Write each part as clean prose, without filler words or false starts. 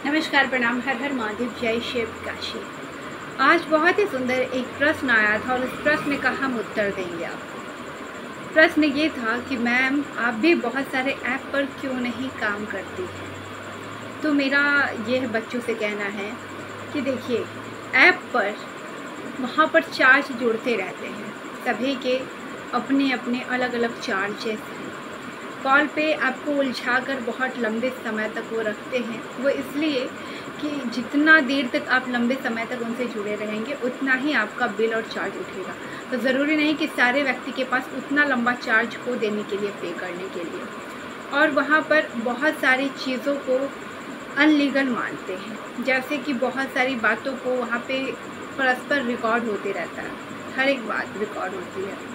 नमस्कार, प्रणाम, हर हर महादेव, जय शिव काशी। आज बहुत ही सुंदर एक प्रश्न आया था और उस प्रश्न का हम उत्तर देंगे आपको। प्रश्न ये था कि मैम आप भी बहुत सारे ऐप पर क्यों नहीं काम करती हैं। तो मेरा यह बच्चों से कहना है कि देखिए, ऐप पर वहाँ पर चार्ज जुड़ते रहते हैं, सभी के अपने अपने अलग अलग चार्जेस हैं। कॉल पे आपको उलझाकर बहुत लंबे समय तक वो रखते हैं। वो इसलिए कि जितना देर तक आप लंबे समय तक उनसे जुड़े रहेंगे उतना ही आपका बिल और चार्ज उठेगा। तो ज़रूरी नहीं कि सारे व्यक्ति के पास उतना लंबा चार्ज हो देने के लिए, पे करने के लिए। और वहाँ पर बहुत सारी चीज़ों को अनलीगल मानते हैं, जैसे कि बहुत सारी बातों को वहाँ पे परस्पर रिकॉर्ड होते रहता है, हर एक बात रिकॉर्ड होती है।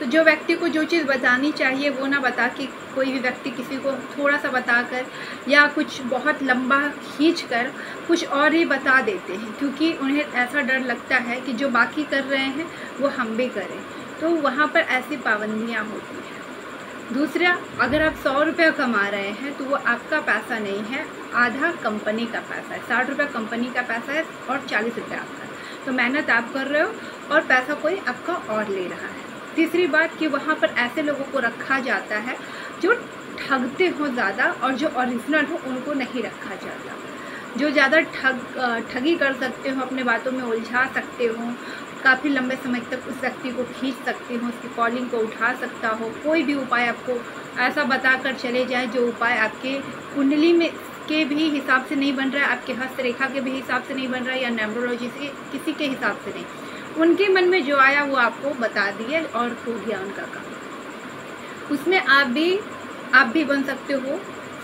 तो जो व्यक्ति को जो चीज़ बतानी चाहिए वो ना बता के कोई भी व्यक्ति किसी को थोड़ा सा बताकर या कुछ बहुत लंबा खींच कर कुछ और ही बता देते हैं, क्योंकि उन्हें ऐसा डर लगता है कि जो बाकी कर रहे हैं वो हम भी करें। तो वहाँ पर ऐसी पाबंदियाँ होती हैं। दूसरा, अगर आप 100 रुपये कमा रहे हैं तो वो आपका पैसा नहीं है, आधा कंपनी का पैसा है। 60 रुपये कंपनी का पैसा है और 40 रुपये आपका है। तो मेहनत आप कर रहे हो और पैसा कोई आपका और ले रहा है। तीसरी बात कि वहाँ पर ऐसे लोगों को रखा जाता है जो ठगते हो ज़्यादा, और जो ओरिजिनल हो उनको नहीं रखा जाता। जो ज़्यादा ठगी कर सकते हो, अपने बातों में उलझा सकते हो, काफ़ी लंबे समय तक उस व्यक्ति को खींच सकते हो, उसकी कॉलिंग को उठा सकता हो, कोई भी उपाय आपको ऐसा बताकर चले जाए जो उपाय आपके कुंडली में के भी हिसाब से नहीं बन रहा है, आपके हस्तरेखा के भी हिसाब से नहीं बन रहा है, या न्यूमरोलॉजी से किसी के हिसाब से नहीं, उनके मन में जो आया वो आपको बता दिए और हो गया उनका काम। उसमें आप भी बन सकते हो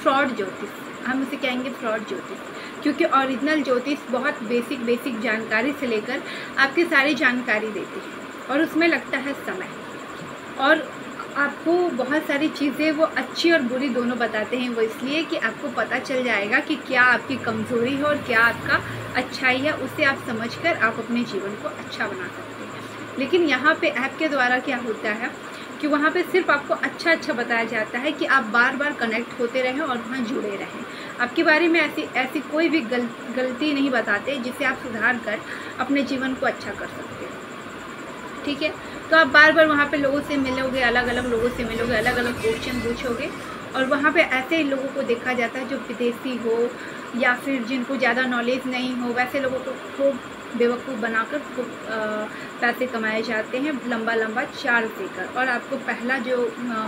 फ्रॉड ज्योतिष। हम उसे कहेंगे फ्रॉड ज्योतिष, क्योंकि ओरिजिनल ज्योतिष बहुत बेसिक जानकारी से लेकर आपकी सारी जानकारी देती है, और उसमें लगता है समय, और आपको बहुत सारी चीज़ें वो अच्छी और बुरी दोनों बताते हैं। वो इसलिए कि आपको पता चल जाएगा कि क्या आपकी कमज़ोरी है और क्या आपका अच्छाई है, उससे आप समझकर आप अपने जीवन को अच्छा बना सकते हैं। लेकिन यहाँ पे ऐप के द्वारा क्या होता है कि वहाँ पे सिर्फ आपको अच्छा बताया जाता है कि आप बार बार कनेक्ट होते रहें और वहाँ जुड़े रहें। आपके बारे में ऐसी कोई भी गलती नहीं बताते जिससे आप सुधार कर अपने जीवन को अच्छा कर सकते हैं। ठीक है, तो आप बार बार वहाँ पे लोगों से मिलोगे, अलग अलग लोगों से मिलोगे, अलग अलग क्वेश्चन पूछोगे, और वहाँ पे ऐसे लोगों को देखा जाता है जो विदेशी हो या फिर जिनको ज़्यादा नॉलेज नहीं हो, वैसे लोगों को खूब बेवकूफ़ बनाकर खूब पैसे कमाए जाते हैं, लंबा चार्ज देकर। और आपको पहला जो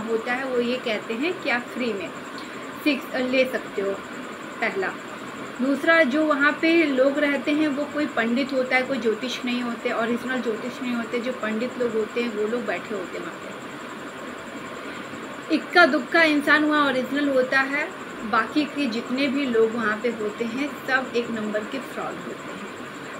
होता है वो ये कहते हैं कि आप फ्री में ले सकते हो, पहला। दूसरा, जो वहाँ पे लोग रहते हैं वो कोई पंडित होता है, कोई ज्योतिष नहीं होते, ओरिजिनल ज्योतिष नहीं होते, जो पंडित लोग होते हैं वो लोग बैठे होते हैं वहाँ पे। इक्का दुक्का इंसान वहाँ ओरिजिनल होता है, बाकी के जितने भी लोग वहाँ पे होते हैं सब एक नंबर के फ्रॉड होते हैं।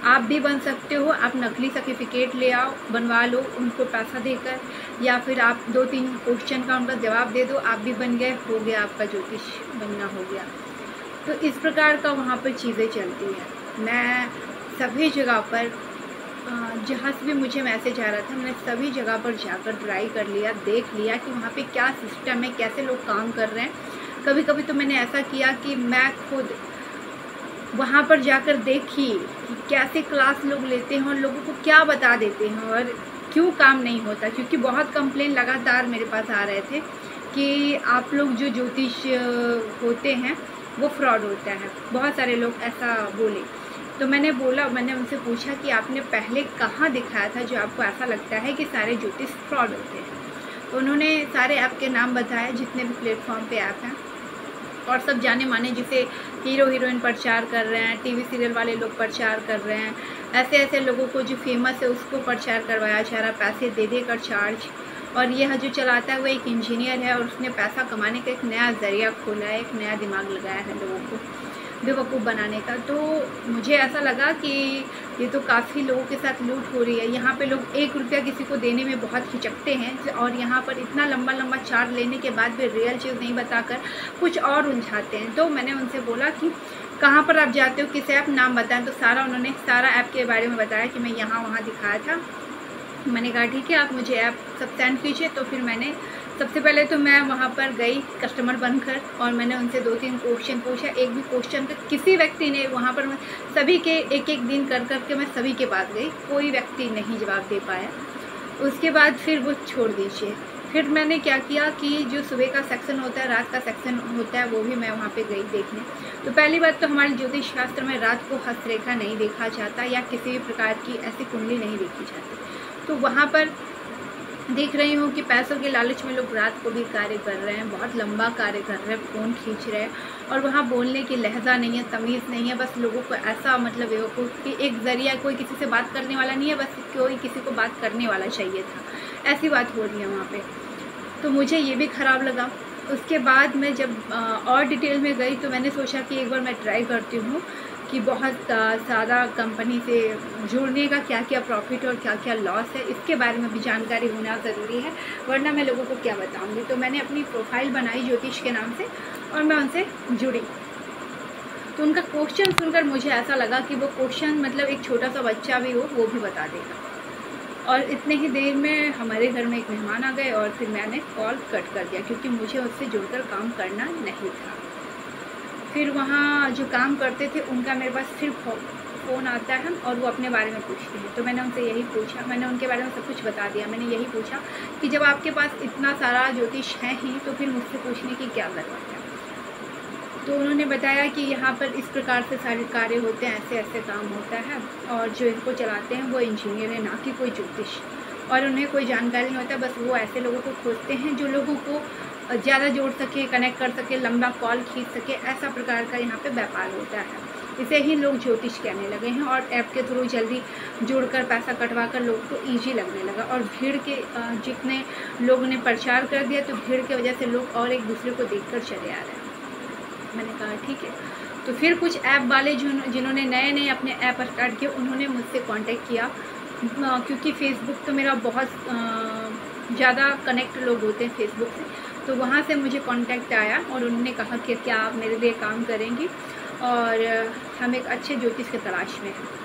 आप भी बन सकते हो, आप नकली सर्टिफिकेट ले आओ, बनवा लो उनको पैसा देकर, या फिर आप 2-3 क्वेश्चन का उनका जवाब दे दो, आप भी बन गए, हो गया आपका ज्योतिष बनना हो गया। तो इस प्रकार का वहाँ पर चीज़ें चलती हैं। मैं सभी जगह पर जहाँ से भी मुझे मैसेज आ रहा था, मैंने सभी जगह पर जाकर ट्राई कर लिया, देख लिया कि वहाँ पे क्या सिस्टम है, कैसे लोग काम कर रहे हैं। कभी कभी तो मैंने ऐसा किया कि मैं खुद वहाँ पर जाकर देखी कि कैसे क्लास लोग लेते हैं और लोगों को क्या बता देते हैं और क्यों काम नहीं होता। क्योंकि बहुत कंप्लेन लगातार मेरे पास आ रहे थे कि आप लोग जो ज्योतिष होते हैं वो फ्रॉड होता है, बहुत सारे लोग ऐसा बोले। तो मैंने उनसे पूछा कि आपने पहले कहाँ दिखाया था जो आपको ऐसा लगता है कि सारे ज्योतिष फ्रॉड होते हैं। तो उन्होंने सारे ऐप के नाम बताए जितने भी प्लेटफॉर्म पे ऐप हैं, और सब जाने माने जिसे हीरो हीरोइन प्रचार कर रहे हैं, टीवी सीरियल वाले लोग प्रचार कर रहे हैं, ऐसे लोगों को जो फेमस है उसको प्रचार करवाया जा रहा, पैसे दे देकर चार्ज। और यह जो चलाता है वो एक इंजीनियर है और उसने पैसा कमाने का एक नया ज़रिया खोला है, एक नया दिमाग लगाया है लोगों को बेवकूफ़ बनाने का। तो मुझे ऐसा लगा कि ये तो काफ़ी लोगों के साथ लूट हो रही है। यहाँ पे लोग 1 रुपया किसी को देने में बहुत हिचकते हैं, और यहाँ पर इतना लंबा चार्ज लेने के बाद भी रियल चीज़ नहीं बताकर कुछ और उलझाते हैं। तो मैंने उनसे बोला कि कहाँ पर आप जाते हो, किस ऐप, नाम बताएं। तो उन्होंने सारा ऐप के बारे में बताया कि मैं यहाँ वहाँ दिखाया था। मैंने कहा ठीक है, आप मुझे ऐप सब सेंड कीजिए। तो फिर मैंने सबसे पहले तो मैं वहाँ पर गई कस्टमर बनकर और मैंने उनसे 2-3 क्वेश्चन पूछा। एक भी क्वेश्चन का किसी व्यक्ति ने वहाँ पर, सभी के एक दिन कर के मैं सभी के पास गई, कोई व्यक्ति नहीं जवाब दे पाया। उसके बाद फिर वो छोड़ दीजिए, फिर मैंने क्या किया कि जो सुबह का सेक्शन होता है, रात का सेक्शन होता है, वो भी मैं वहाँ पे गई देखने। तो पहली बात तो हमारे ज्योतिष शास्त्र में रात को हस्तरेखा नहीं देखा जाता या किसी भी प्रकार की ऐसी कुंडली नहीं देखी जाती। तो वहाँ पर देख रही हूँ कि पैसों के लालच में लोग रात को भी कार्य कर रहे हैं, बहुत लंबा कार्य कर रहे हैं, फ़ोन खींच रहे हैं, और वहाँ बोलने की लहजा नहीं है, तमीज़ नहीं है। बस लोगों को ऐसा मतलब बेवकूफ़ कि एक ज़रिया, कोई किसी से बात करने वाला नहीं है, बस कोई किसी को बात करने वाला चाहिए था, ऐसी बात हो रही है वहाँ पे। तो मुझे ये भी ख़राब लगा। उसके बाद मैं जब और डिटेल में गई तो मैंने सोचा कि एक बार मैं ट्राई करती हूँ कि बहुत ज़्यादा कंपनी से जुड़ने का क्या क्या प्रॉफिट और क्या क्या लॉस है, इसके बारे में भी जानकारी होना ज़रूरी है, वरना मैं लोगों को क्या बताऊंगी। तो मैंने अपनी प्रोफाइल बनाई ज्योतिष के नाम से और मैं उनसे जुड़ी। तो उनका क्वेश्चन सुनकर मुझे ऐसा लगा कि वो क्वेश्चन मतलब एक छोटा सा बच्चा भी हो वो भी बता देगा। और इतने ही देर में हमारे घर में एक मेहमान आ गए और फिर मैंने कॉल कट कर दिया क्योंकि मुझे उससे जुड़कर काम करना नहीं था। फिर वहाँ जो काम करते थे उनका मेरे पास फिर फ़ोन आता है और वो अपने बारे में पूछते हैं। तो मैंने उनसे यही पूछा, मैंने उनके बारे में सब कुछ बता दिया। मैंने यही पूछा कि जब आपके पास इतना सारा ज्योतिष है ही तो फिर मुझसे पूछने की क्या ज़रूरत है। तो उन्होंने बताया कि यहाँ पर इस प्रकार से सारे कार्य होते हैं, ऐसे ऐसे काम होता है, और जो इनको चलाते हैं वो इंजीनियर है, ना कि कोई ज्योतिष, और उन्हें कोई जानकारी नहीं होता। बस वो ऐसे लोगों को खोजते हैं जो लोगों को ज़्यादा जोड़ सके, कनेक्ट कर सके, लंबा कॉल खींच सके, ऐसा प्रकार का यहाँ पे व्यापार होता है। इसे ही लोग ज्योतिष कहने लगे हैं और ऐप के थ्रू जल्दी जुड़कर पैसा कटवा कर लोगों को ईजी लगने लगा। और भीड़ के जितने लोगों ने प्रचार कर दिया तो भीड़ की वजह से लोग और एक दूसरे को देखकर चले आ रहे हैं। मैंने कहा ठीक है। तो फिर कुछ ऐप वाले जिन्होंने नए नए अपने ऐप स्टार्ट किए उन्होंने मुझसे कांटेक्ट किया, क्योंकि फेसबुक तो मेरा बहुत ज़्यादा कनेक्ट लोग होते हैं फेसबुक से, तो वहाँ से मुझे कांटेक्ट आया और उन्होंने कहा कि क्या आप मेरे लिए काम करेंगी, और हम एक अच्छे ज्योतिष के तलाश में हैं।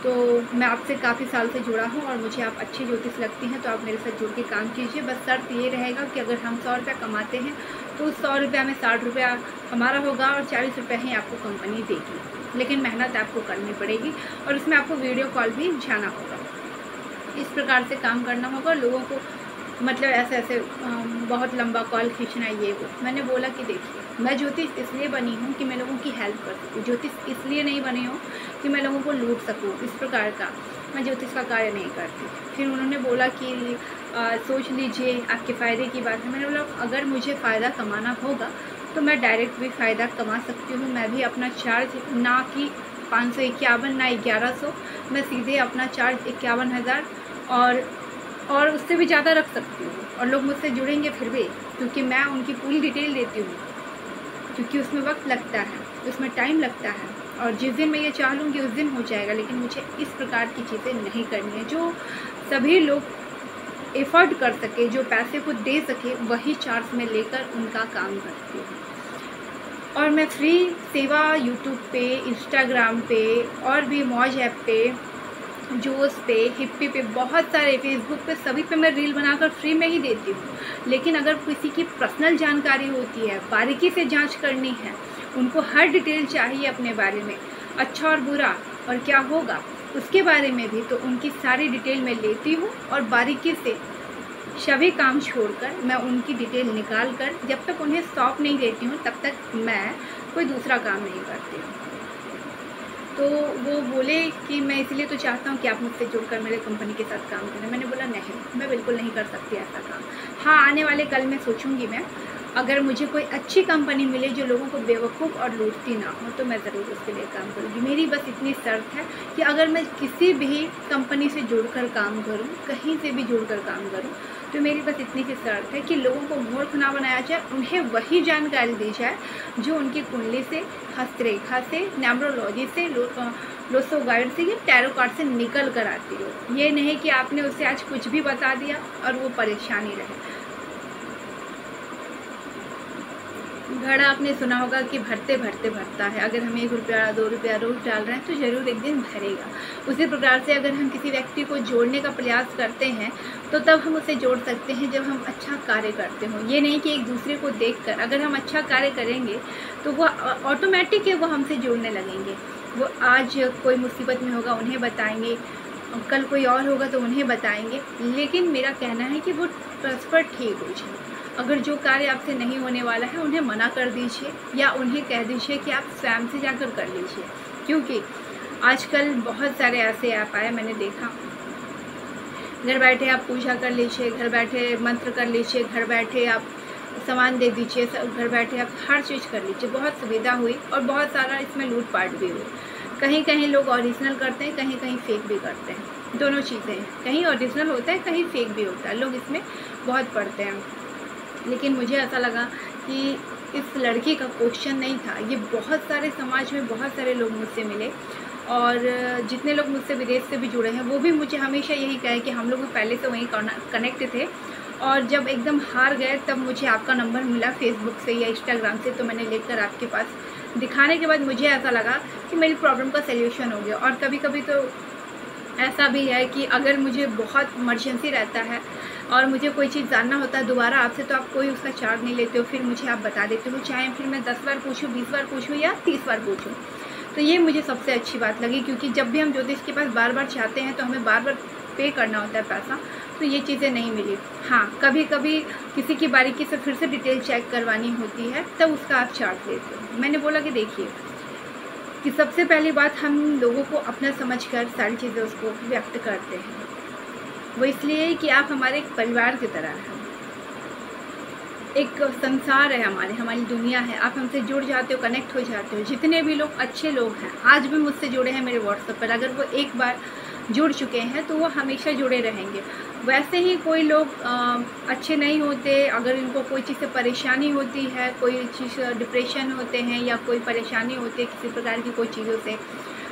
तो मैं आपसे काफ़ी साल से जुड़ा हूँ और मुझे आप अच्छी ज्योतिष लगती हैं, तो आप मेरे साथ जुड़ के काम कीजिए। बस शर्त ये रहेगा कि अगर हम 100 रुपया कमाते हैं तो उस 100 रुपया में 60 रुपया हमारा होगा और 40 रुपये ही आपको कंपनी देगी, लेकिन मेहनत आपको करनी पड़ेगी और उसमें आपको वीडियो कॉल भी जाना होगा। इस प्रकार से काम करना होगा। लोगों को मतलब ऐसे बहुत लंबा कॉल खींचना ये वो। मैंने बोला कि देखिए, मैं ज्योतिष इसलिए बनी हूँ कि मैं लोगों की हेल्प कर सकूँ, ज्योतिष इसलिए नहीं बनी हूँ कि मैं लोगों को लूट सकूँ, इस प्रकार का मैं ज्योतिष का कार्य नहीं करती। फिर उन्होंने बोला कि सोच लीजिए, आपके फ़ायदे की बात है। मैंने बोला अगर मुझे फ़ायदा कमाना होगा तो मैं डायरेक्ट भी फ़ायदा कमा सकती हूँ। मैं भी अपना चार्ज ना कि 551 ना 1100, मैं सीधे अपना चार्ज 51,000 और उससे भी ज़्यादा रख सकती हूँ, और लोग मुझसे जुड़ेंगे फिर भी, क्योंकि मैं उनकी पूरी डिटेल देती हूँ, क्योंकि उसमें वक्त लगता है, उसमें टाइम लगता है, और जिस दिन मैं ये चाह लूँगी उस दिन हो जाएगा। लेकिन मुझे इस प्रकार की चीज़ें नहीं करनी है। जो सभी लोग एफर्ट कर सके, जो पैसे को दे सके, वही चार्ज में लेकर उनका काम करती हूँ। और मैं फ्री सेवा यूट्यूब पे, इंस्टाग्राम पे और भी मौज ऐप पे, जोश पे, हिप्पी पे, बहुत सारे फेसबुक पे, सभी पे मैं रील बनाकर फ्री में ही देती हूँ। लेकिन अगर किसी की पर्सनल जानकारी होती है, बारीकी से जांच करनी है, उनको हर डिटेल चाहिए अपने बारे में, अच्छा और बुरा और क्या होगा उसके बारे में भी, तो उनकी सारी डिटेल मैं लेती हूँ और बारीकी से सभी काम छोड़कर मैं उनकी डिटेल निकाल कर जब तक उन्हें सौंप नहीं देती हूँ तब तक मैं कोई दूसरा काम नहीं करती हूँ। तो वो बोले कि मैं इसलिए तो चाहता हूँ कि आप मुझसे जुड़कर मेरे कंपनी के साथ काम करें। मैंने बोला नहीं, मैं बिल्कुल नहीं कर सकती ऐसा काम। हाँ, आने वाले कल में सोचूंगी मैं, अगर मुझे कोई अच्छी कंपनी मिले जो लोगों को बेवकूफ़ और लूटती ना हो तो मैं ज़रूर उसके लिए काम करूँगी। मेरी बस इतनी शर्त है कि अगर मैं किसी भी कंपनी से जुड़कर काम करूँ, कहीं से भी जुड़कर काम करूँ, तो मेरी बस इतनी सी शर्त है कि लोगों को मूर्ख ना बनाया जाए, उन्हें वही जानकारी दी जाए जो उनकी कुंडली से, हस्तरेखा से, न्यूमरोलॉजी से, लोसो गाइड से या टैरो कार्ड से निकल कर आती हो। ये नहीं कि आपने उसे आज कुछ भी बता दिया और वो परेशानी रहे। घड़ा आपने सुना होगा कि भरते भरते भरता है। अगर हम 1 रुपया 2 रुपया रोज़ डाल रहे हैं तो ज़रूर एक दिन भरेगा। उसी प्रकार से अगर हम किसी व्यक्ति को जोड़ने का प्रयास करते हैं तो तब हम उसे जोड़ सकते हैं जब हम अच्छा कार्य करते हों। ये नहीं कि एक दूसरे को देखकर, अगर हम अच्छा कार्य करेंगे तो वो ऑटोमेटिक है, वो हमसे जुड़ने लगेंगे। वो आज कोई मुसीबत में होगा उन्हें बताएंगे, कल कोई और होगा तो उन्हें बताएंगे। लेकिन मेरा कहना है कि वो परस्पर ठीक हो जाए। अगर जो कार्य आपसे नहीं होने वाला है उन्हें मना कर दीजिए या उन्हें कह दीजिए कि आप स्वयं से जाकर कर लीजिए। क्योंकि आजकल बहुत सारे ऐसे ऐप आए, मैंने देखा, घर बैठे आप पूजा कर लीजिए, घर बैठे मंत्र कर लीजिए, घर बैठे आप सामान दे दीजिए, घर बैठे आप हर चीज़ कर लीजिए। बहुत सुविधा हुई और बहुत सारा इसमें लूटपाट भी हुई। कहीं कहीं लोग ओरिजिनल करते हैं, कहीं कहीं फेक भी करते हैं, दोनों चीज़ें हैं। कहीं ओरिजिनल होता है, कहीं फेक भी होता है, लोग इसमें बहुत पढ़ते हैं। लेकिन मुझे ऐसा लगा कि इस लड़की का क्वेश्चन नहीं था। ये बहुत सारे समाज में बहुत सारे लोग मुझसे मिले और जितने लोग मुझसे विदेश से भी जुड़े हैं वो भी मुझे हमेशा यही कहे कि हम लोग पहले से वहीं कनेक्ट थे और जब एकदम हार गए तब मुझे आपका नंबर मिला फेसबुक से या इंस्टाग्राम से, तो मैंने लेकर आपके पास दिखाने के बाद मुझे ऐसा लगा कि मेरी प्रॉब्लम का सल्यूशन हो गया। और कभी कभी तो ऐसा भी है कि अगर मुझे बहुत इमरजेंसी रहता है और मुझे कोई चीज़ जानना होता है दोबारा आपसे, तो आप कोई उसका चार्ज नहीं लेते हो, फिर मुझे आप बता देते हो, चाहे फिर मैं 10 बार पूछूँ, 20 बार पूछूँ या 30 बार पूछूँ। तो ये मुझे सबसे अच्छी बात लगी, क्योंकि जब भी हम ज्योतिष के पास बार बार चाहते हैं तो हमें बार बार पे करना होता है पैसा, तो ये चीज़ें नहीं मिली। हाँ, कभी कभी किसी की बारीकी से फिर से डिटेल चेक करवानी होती है, तब उसका आप चार्ज लेते हो। मैंने बोला कि देखिए कि सबसे पहली बात, हम लोगों को अपना समझकर सारी चीज़ें उसको व्यक्त करते हैं। वो इसलिए कि आप हमारे एक परिवार की तरह हैं, एक संसार है हमारी दुनिया है। आप हमसे जुड़ जाते हो, कनेक्ट हो जाते हो। जितने भी लोग अच्छे लोग हैं आज भी मुझसे जुड़े हैं मेरे व्हाट्सएप पर, अगर वो एक बार जुड़ चुके हैं तो वो हमेशा जुड़े रहेंगे। वैसे ही कोई लोग अच्छे नहीं होते, अगर इनको कोई चीज़ से परेशानी होती है, कोई चीज़ डिप्रेशन होते हैं या कोई परेशानी होती है किसी प्रकार की कोई चीज़ों से,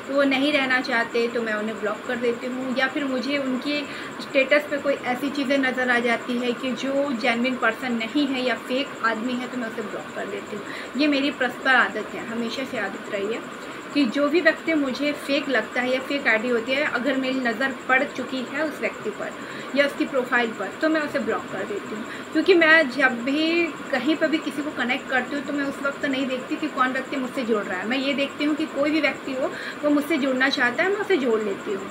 तो वो नहीं रहना चाहते, तो मैं उन्हें ब्लॉक कर देती हूँ। या फिर मुझे उनकी स्टेटस पे कोई ऐसी चीज़ें नज़र आ जाती है कि जो जेन्युइन पर्सन नहीं है या फेक आदमी है, तो मैं उसे ब्लॉक कर देती हूँ। ये मेरी परस्पर आदत है, हमेशा से आदत रही है कि जो भी व्यक्ति मुझे फेक लगता है या फेक आईडी होती है, अगर मेरी नज़र पड़ चुकी है उस व्यक्ति पर या उसकी प्रोफाइल पर, तो मैं उसे ब्लॉक कर देती हूँ। क्योंकि मैं जब भी कहीं पर भी किसी को कनेक्ट करती हूँ तो मैं उस वक्त नहीं देखती कि कौन व्यक्ति मुझसे जुड़ रहा है। मैं ये देखती हूँ कि कोई भी व्यक्ति हो वो मुझसे जुड़ना चाहता है, मैं उसे जोड़ लेती हूँ।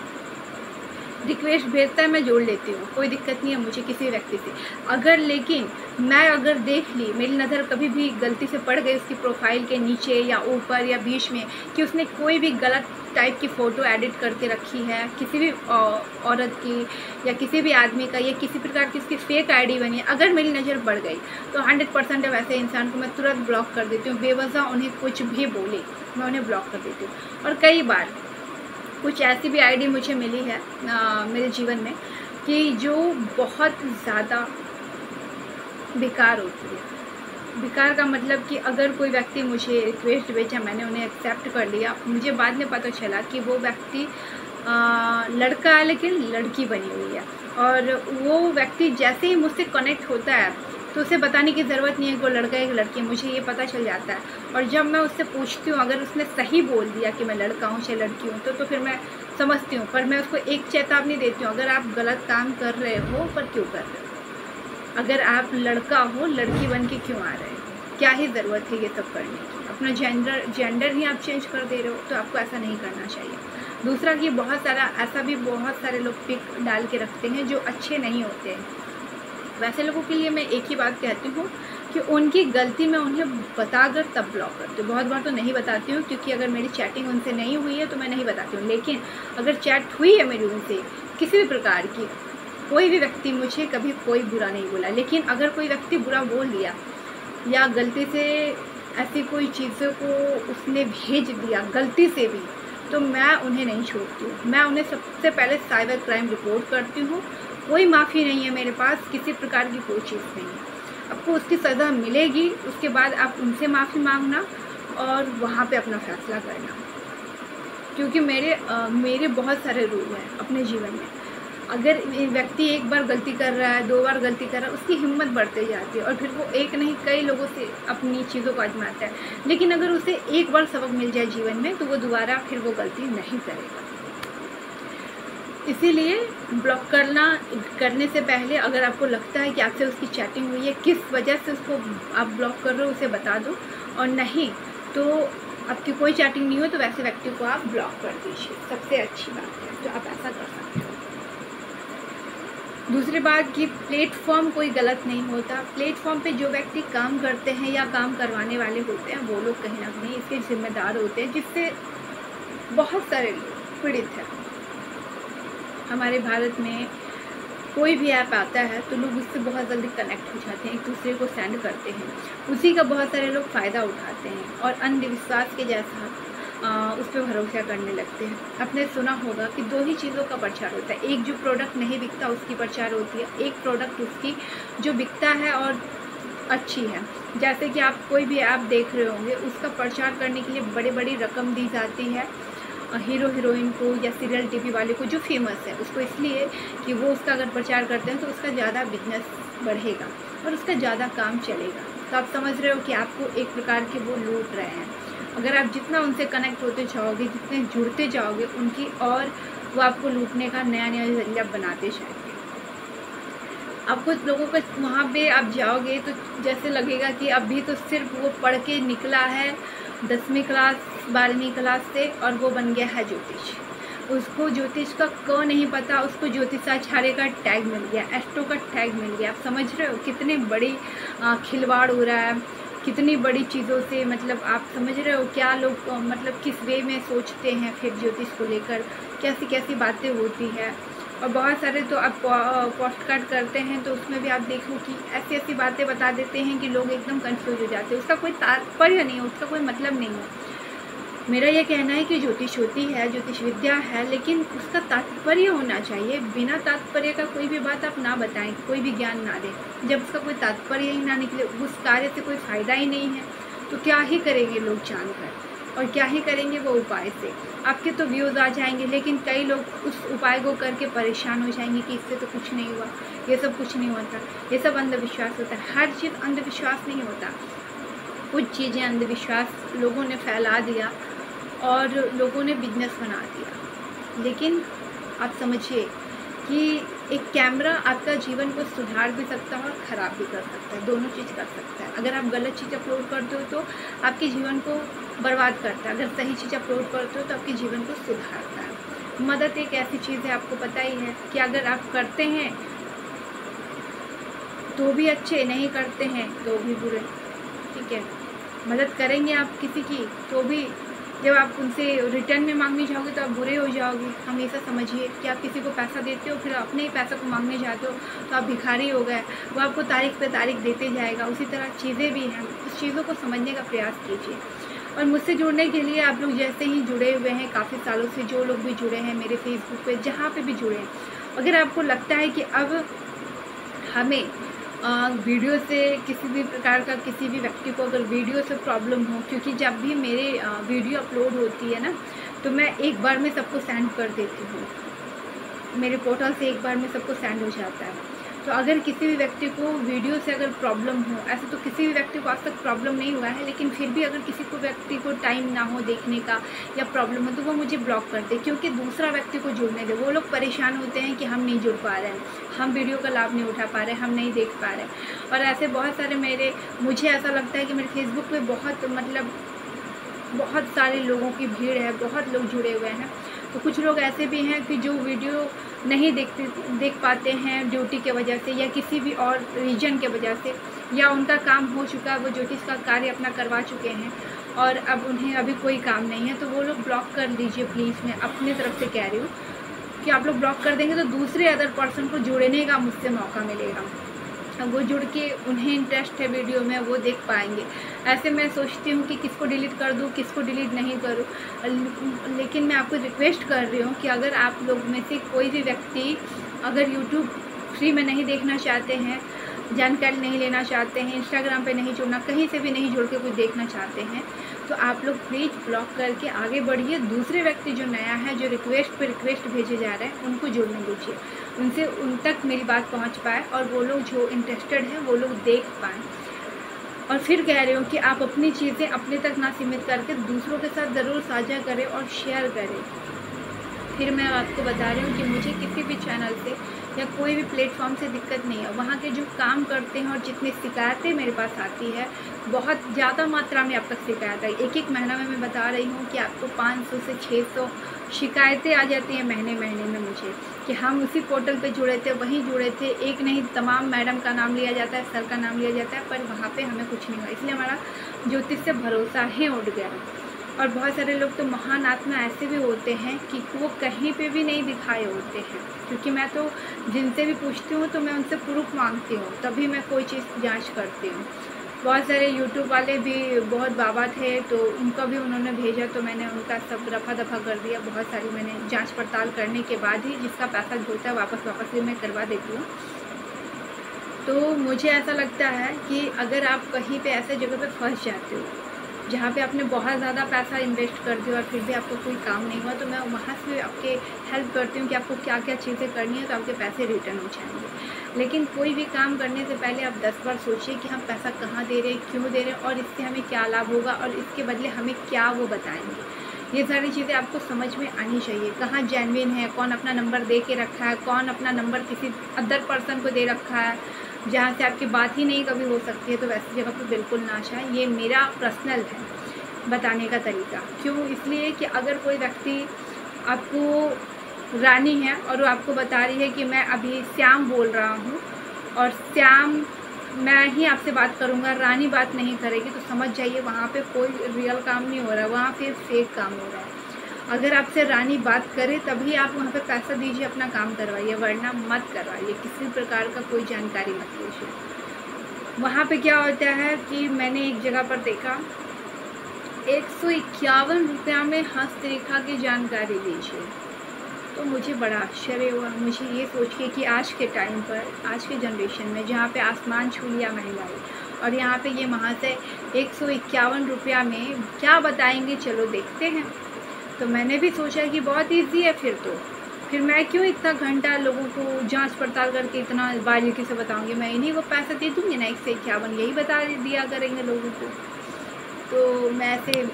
रिक्वेस्ट भेजता है, मैं जोड़ लेती हूँ, कोई दिक्कत नहीं है मुझे किसी व्यक्ति से। लेकिन मैं अगर देख ली, मेरी नज़र कभी भी गलती से पड़ गई उसकी प्रोफाइल के नीचे या ऊपर या बीच में कि उसने कोई भी गलत टाइप की फ़ोटो एडिट करके रखी है किसी भी औरत की या किसी भी आदमी का, या किसी प्रकार की उसकी फेक आईडी बनी है, अगर मेरी नज़र पड़ गई तो 100% वैसे इंसान को मैं तुरंत ब्लॉक कर देती हूँ। बेवजह उन्हें कुछ भी बोले मैं उन्हें ब्लॉक कर देती हूँ। और कई बार कुछ ऐसी भी आईडी मुझे मिली है मेरे जीवन में कि जो बहुत ज़्यादा बेकार होती है। बेकार का मतलब कि अगर कोई व्यक्ति मुझे रिक्वेस्ट भेजा, मैंने उन्हें एक्सेप्ट कर लिया, मुझे बाद में पता चला कि वो व्यक्ति लड़का है लेकिन लड़की बनी हुई है, और वो व्यक्ति जैसे ही मुझसे कनेक्ट होता है तो उसे बताने की ज़रूरत नहीं है कि वो लड़का है कि लड़की, मुझे ये पता चल जाता है। और जब मैं उससे पूछती हूँ, अगर उसने सही बोल दिया कि मैं लड़का हूँ चाहे लड़की हूँ, तो फिर मैं समझती हूँ। पर मैं उसको एक चेतावनी देती हूँ, अगर आप गलत काम कर रहे हो पर क्यों कर रहे हो? अगर आप लड़का हो, लड़की बन के क्यों आ रहे हो? क्या ही ज़रूरत है ये सब करने की? अपना जेंडर ही आप चेंज कर दे रहे हो, तो आपको ऐसा नहीं करना चाहिए। दूसरा कि बहुत सारे लोग पिक डाल के रखते हैं जो अच्छे नहीं होते हैं। वैसे लोगों के लिए मैं एक ही बात कहती हूँ कि उनकी गलती मैं उन्हें बताकर तब ब्लॉक करती हूँ। बहुत बार तो नहीं बताती हूँ, क्योंकि अगर मेरी चैटिंग उनसे नहीं हुई है तो मैं नहीं बताती हूँ। लेकिन अगर चैट हुई है मेरी उनसे किसी भी प्रकार की, कोई भी व्यक्ति मुझे कभी कोई बुरा नहीं बोला, लेकिन अगर कोई व्यक्ति बुरा बोल दिया या गलती से ऐसी कोई चीज़ों को उसने भेज दिया गलती से भी, तो मैं उन्हें नहीं छोड़ती हूँ। मैं उन्हें सबसे पहले साइबर क्राइम रिपोर्ट करती हूँ। कोई माफ़ी नहीं है मेरे पास, किसी प्रकार की कोई चीज़ नहीं है। आपको उसकी सज़ा मिलेगी, उसके बाद आप उनसे माफ़ी मांगना और वहाँ पे अपना फैसला करना। क्योंकि मेरे बहुत सारे रूल हैं अपने जीवन में। अगर व्यक्ति एक बार गलती कर रहा है, 2 बार गलती कर रहा है, उसकी हिम्मत बढ़ती जाती है और फिर वो एक नहीं कई लोगों से अपनी चीज़ों को आजमाता है। लेकिन अगर उसे एक बार सबक मिल जाए जीवन में तो वो दोबारा फिर वो गलती नहीं करेगा। इसीलिए ब्लॉक करने से पहले अगर आपको लगता है कि आपसे उसकी चैटिंग हुई है, किस वजह से उसको आप ब्लॉक कर रहे हो उसे बता दो, और नहीं तो आपकी कोई चैटिंग नहीं हो तो वैसे व्यक्ति को आप ब्लॉक कर दीजिए, सबसे अच्छी बात है, तो आप ऐसा कर सकते हो। दूसरी बात कि प्लेटफॉर्म कोई गलत नहीं होता। प्लेटफॉर्म पे जो व्यक्ति काम करते हैं या काम करवाने वाले होते हैं वो लोग कहीं ना कहीं इसके जिम्मेदार होते हैं, जिससे बहुत सारे लोग पीड़ित हैं। हमारे भारत में कोई भी ऐप आता है तो लोग उससे बहुत जल्दी कनेक्ट हो जाते हैं, एक दूसरे को सेंड करते हैं, उसी का बहुत सारे लोग फ़ायदा उठाते हैं और अंधविश्वास के जैसा उस पर भरोसा करने लगते हैं। आपने सुना होगा कि 2 ही चीज़ों का प्रचार होता है, एक जो प्रोडक्ट नहीं बिकता उसकी प्रचार होती है, एक प्रोडक्ट उसकी जो बिकता है और अच्छी है। जैसे कि आप कोई भी ऐप देख रहे होंगे, उसका प्रचार करने के लिए बड़ी बड़ी रकम दी जाती है हीरो हीरोइन को या सीरियल टीवी वाले को जो फेमस है उसको, इसलिए कि वो उसका अगर प्रचार करते हैं तो उसका ज़्यादा बिजनेस बढ़ेगा और उसका ज़्यादा काम चलेगा। तो आप समझ रहे हो कि आपको एक प्रकार के वो लूट रहे हैं। अगर आप जितना उनसे कनेक्ट होते जाओगे, जितने जुड़ते जाओगे उनकी, और वो आपको लूटने का नया नया जरिया बनाते जाएंगे। आप कुछ लोगों का वहाँ पे आप जाओगे तो जैसे लगेगा कि अभी तो सिर्फ वो पढ़ के निकला है 10वीं क्लास 12वीं क्लास से और वो बन गया है ज्योतिष। उसको ज्योतिष का क नहीं पता, उसको ज्योतिषाचार्य का टैग मिल गया, एस्ट्रो का टैग मिल गया। आप समझ रहे हो कितने बड़ी खिलवाड़ हो रहा है, कितनी बड़ी चीज़ों से, मतलब आप समझ रहे हो क्या लोग मतलब किस वे में सोचते हैं फिर ज्योतिष को लेकर, कैसी कैसी बातें होती है। और बहुत सारे तो आप पोस्टकार्ड करते हैं तो उसमें भी आप देखो कि ऐसी ऐसी बातें बता देते हैं कि लोग एकदम कंफ्यूज हो जाते हैं, उसका कोई तात्पर्य नहीं है, उसका कोई मतलब नहीं है। मेरा ये कहना है कि ज्योतिष होती है, ज्योतिष विद्या है, लेकिन उसका तात्पर्य होना चाहिए। बिना तात्पर्य का कोई भी बात आप ना बताएं, कोई भी ज्ञान ना दें। जब उसका कोई तात्पर्य ही ना निकले, उस कार्य से कोई फ़ायदा ही नहीं है, तो क्या ही करेंगे लोग जानकर, और क्या ही करेंगे वो उपाय से। आपके तो व्यूज़ आ जाएंगे, लेकिन कई लोग उस उपाय को करके परेशान हो जाएंगे कि इससे तो कुछ नहीं हुआ, ये सब कुछ नहीं होता, ये सब अंधविश्वास होता है। हर चीज़ अंधविश्वास नहीं होता, कुछ चीज़ें अंधविश्वास लोगों ने फैला दिया और लोगों ने बिजनेस बना दिया। लेकिन आप समझिए कि एक कैमरा आपका जीवन को सुधार भी सकता है और ख़राब भी कर सकता है, दोनों चीज़ कर सकता है। अगर आप गलत चीज़ अपलोड करते हो तो आपके जीवन को बर्बाद करता है, अगर सही चीज़ अपलोड करते हो तो आपके जीवन को सुधारता है। मदद एक ऐसी चीज़ है, आपको पता ही है कि अगर आप करते हैं तो भी अच्छे, नहीं करते हैं तो भी बुरे, ठीक है। मदद करेंगे आप किसी की तो भी जब आप उनसे रिटर्न में मांगने जाओगे तो आप बुरे हो जाओगे। हमेशा समझिए कि आप किसी को पैसा देते हो, फिर अपने ही पैसा को मांगने जाते हो तो आप भिखारी हो गए, वो आपको तारीख पे तारीख देते जाएगा। उसी तरह चीज़ें भी हैं, उस चीज़ों को समझने का प्रयास कीजिए। और मुझसे जुड़ने के लिए आप लोग जैसे ही जुड़े हुए हैं काफ़ी सालों से, जो लोग भी जुड़े हैं मेरे फेसबुक पे, जहाँ पे भी जुड़े हैं, अगर आपको लगता है कि अब हमें वीडियो से किसी भी प्रकार का, किसी भी व्यक्ति को अगर वीडियो से प्रॉब्लम हो, क्योंकि जब भी मेरे वीडियो अपलोड होती है ना तो मैं एक बार में सबको सेंड कर देती हूँ, मेरे पोर्टल से एक बार में सबको सेंड हो जाता है। तो अगर किसी भी व्यक्ति को वीडियो से अगर प्रॉब्लम हो, ऐसे तो किसी भी व्यक्ति को आज तक प्रॉब्लम नहीं हुआ है, लेकिन फिर भी अगर किसी को व्यक्ति को टाइम ना हो देखने का या प्रॉब्लम हो तो वो मुझे ब्लॉक कर दे, क्योंकि दूसरा व्यक्ति को जुड़ने दे। वो लोग परेशान होते हैं कि हम नहीं जुड़ पा रहे हैं, हम वीडियो का लाभ नहीं उठा पा रहे हैं, हम नहीं देख पा रहे हैं। और ऐसे बहुत सारे मुझे ऐसा लगता है कि मेरे फेसबुक पर बहुत सारे लोगों की भीड़ है, बहुत लोग जुड़े हुए हैं। तो कुछ लोग ऐसे भी हैं कि जो वीडियो नहीं देख पाते हैं ड्यूटी के वजह से या किसी भी और रीजन के वजह से, या उनका काम हो चुका है, वो ज्योतिष का कार्य अपना करवा चुके हैं और अब उन्हें अभी कोई काम नहीं है, तो वो लोग ब्लॉक कर दीजिए प्लीज़। मैं अपनी तरफ से कह रही हूँ कि आप लोग ब्लॉक कर देंगे तो दूसरे अदर पर्सन को जुड़ने का मुझसे मौका मिलेगा, वो जुड़ के उन्हें इंटरेस्ट है वीडियो में, वो देख पाएंगे। ऐसे मैं सोचती हूँ कि किसको डिलीट कर दूँ, किसको डिलीट नहीं करूँ, लेकिन मैं आपको रिक्वेस्ट कर रही हूँ कि अगर आप लोग में से कोई भी व्यक्ति अगर यूट्यूब फ्री में नहीं देखना चाहते हैं जानकारी नहीं लेना चाहते हैं, इंस्टाग्राम पे नहीं जुड़ना, कहीं से भी नहीं जुड़ के कुछ देखना चाहते हैं, तो आप लोग प्लीज़ ब्लॉक करके आगे बढ़िए। दूसरे व्यक्ति जो नया है, जो रिक्वेस्ट पे रिक्वेस्ट भेजे जा रहे हैं, उनको जुड़ने दीजिए, उनसे उन तक मेरी बात पहुंच पाए और वो लोग जो इंटरेस्टेड हैं वो लोग देख पाएँ। और फिर कह रही हूँ कि आप अपनी चीज़ें अपने तक ना सीमित करके दूसरों के साथ ज़रूर साझा करें और शेयर करें। फिर मैं आपको बता रही हूँ कि मुझे किसी भी चैनल से या कोई भी प्लेटफॉर्म से दिक्कत नहीं है। वहाँ के जो काम करते हैं और जितनी शिकायतें मेरे पास आती है, बहुत ज़्यादा मात्रा में अब तक शिकायत आई। एक महीना में मैं बता रही हूँ कि आपको 500 से 600 शिकायतें आ जाती हैं महीने में मुझे, कि हम उसी पोर्टल पे जुड़े थे, वहीं जुड़े थे। एक नहीं, तमाम मैडम का नाम लिया जाता है, सर का नाम लिया जाता है, पर वहाँ पे हमें कुछ नहीं हुआ। इसलिए हमारा ज्योतिष से भरोसा ही उठ गया। और बहुत सारे लोग तो महान आत्मा ऐसे भी होते हैं कि वो कहीं पे भी नहीं दिखाए होते हैं, क्योंकि मैं तो जिनसे भी पूछती हूँ तो मैं उनसे प्रूफ मांगती हूँ, तभी मैं कोई चीज़ जांच करती हूँ। बहुत सारे यूट्यूब वाले भी बहुत बाबा थे, तो उनका भी उन्होंने भेजा, तो मैंने उनका सब रफा दफा कर दिया। बहुत सारी मैंने जांच पड़ताल करने के बाद ही जिसका पैसा होता है वापस भी मैं करवा देती हूँ। तो मुझे ऐसा लगता है कि अगर आप कहीं पे ऐसे जगह पे फंस जाते हो जहाँ पे आपने बहुत ज़्यादा पैसा इन्वेस्ट कर दिया और फिर भी आपको कोई काम नहीं हुआ, तो मैं वहाँ से आपके हेल्प करती हूँ कि आपको क्या क्या चीज़ें करनी है, तो आपके पैसे रिटर्न हो जाएंगे। लेकिन कोई भी काम करने से पहले आप 10 बार सोचिए कि हम पैसा कहाँ दे रहे हैं, क्यों दे रहे हैं, और इससे हमें क्या लाभ होगा और इसके बदले हमें क्या वो बताएंगे। ये सारी चीज़ें आपको समझ में आनी चाहिए। कहाँ जेन्युइन है, कौन अपना नंबर दे के रखा है, कौन अपना नंबर किसी अदर पर्सन को दे रखा है जहाँ से आपकी बात ही नहीं कभी हो सकती है, तो वैसी जगह पर बिल्कुल ना जाएं। ये मेरा पर्सनल है बताने का तरीका। क्यों? इसलिए कि अगर कोई व्यक्ति आपको रानी है और वो आपको बता रही है कि मैं अभी श्याम बोल रहा हूँ और श्याम मैं ही आपसे बात करूँगा, रानी बात नहीं करेगी, तो समझ जाइए वहाँ पे कोई रियल काम नहीं हो रहा है, वहाँ पे फेक काम हो रहा है। अगर आपसे रानी बात करे तभी आप वहाँ पे पैसा दीजिए, अपना काम करवाइए, वरना मत करवाइए। किसी प्रकार का कोई जानकारी मत लीजिए। वहाँ पे क्या होता है कि मैंने एक जगह पर देखा 151 रुपया में हस्तरेखा की जानकारी लीजिए, तो मुझे बड़ा आश्चर्य हुआ। मुझे ये सोच के कि आज के टाइम पर, आज के जनरेशन में जहाँ पे आसमान छू लिया महंगाई, और यहाँ पे ये महाशय 151 रुपया में क्या बताएंगे, चलो देखते हैं। तो मैंने भी सोचा कि बहुत ईजी है, फिर मैं क्यों इतना घंटा लोगों को जांच पड़ताल करके इतना बारीकी से बताऊंगी। मैं इन्हीं को पैसा दे दूँगी ना, 151 यही बता दिया करेंगे लोगों को। तो मैं ऐसे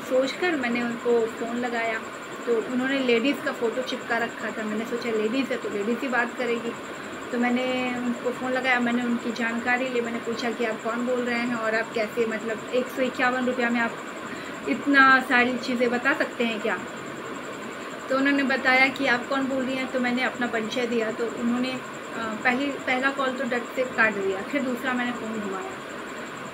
सोचकर मैंने उनको फ़ोन लगाया, तो उन्होंने लेडीज़ का फ़ोटो चिपका रखा था। मैंने सोचा लेडीज़ है तो लेडीज़ ही बात करेगी, तो मैंने उनको फ़ोन लगाया, मैंने उनकी जानकारी ली। मैंने पूछा कि आप कौन बोल रहे हैं और आप कैसे, मतलब 151 रुपया में आप इतना सारी चीज़ें बता सकते हैं क्या? तो उन्होंने बताया कि आप कौन बोल रही हैं, तो मैंने अपना परिचय दिया। तो उन्होंने पहला कॉल तो डट से काट दिया, फिर दूसरा मैंने फ़ोन घुमाया,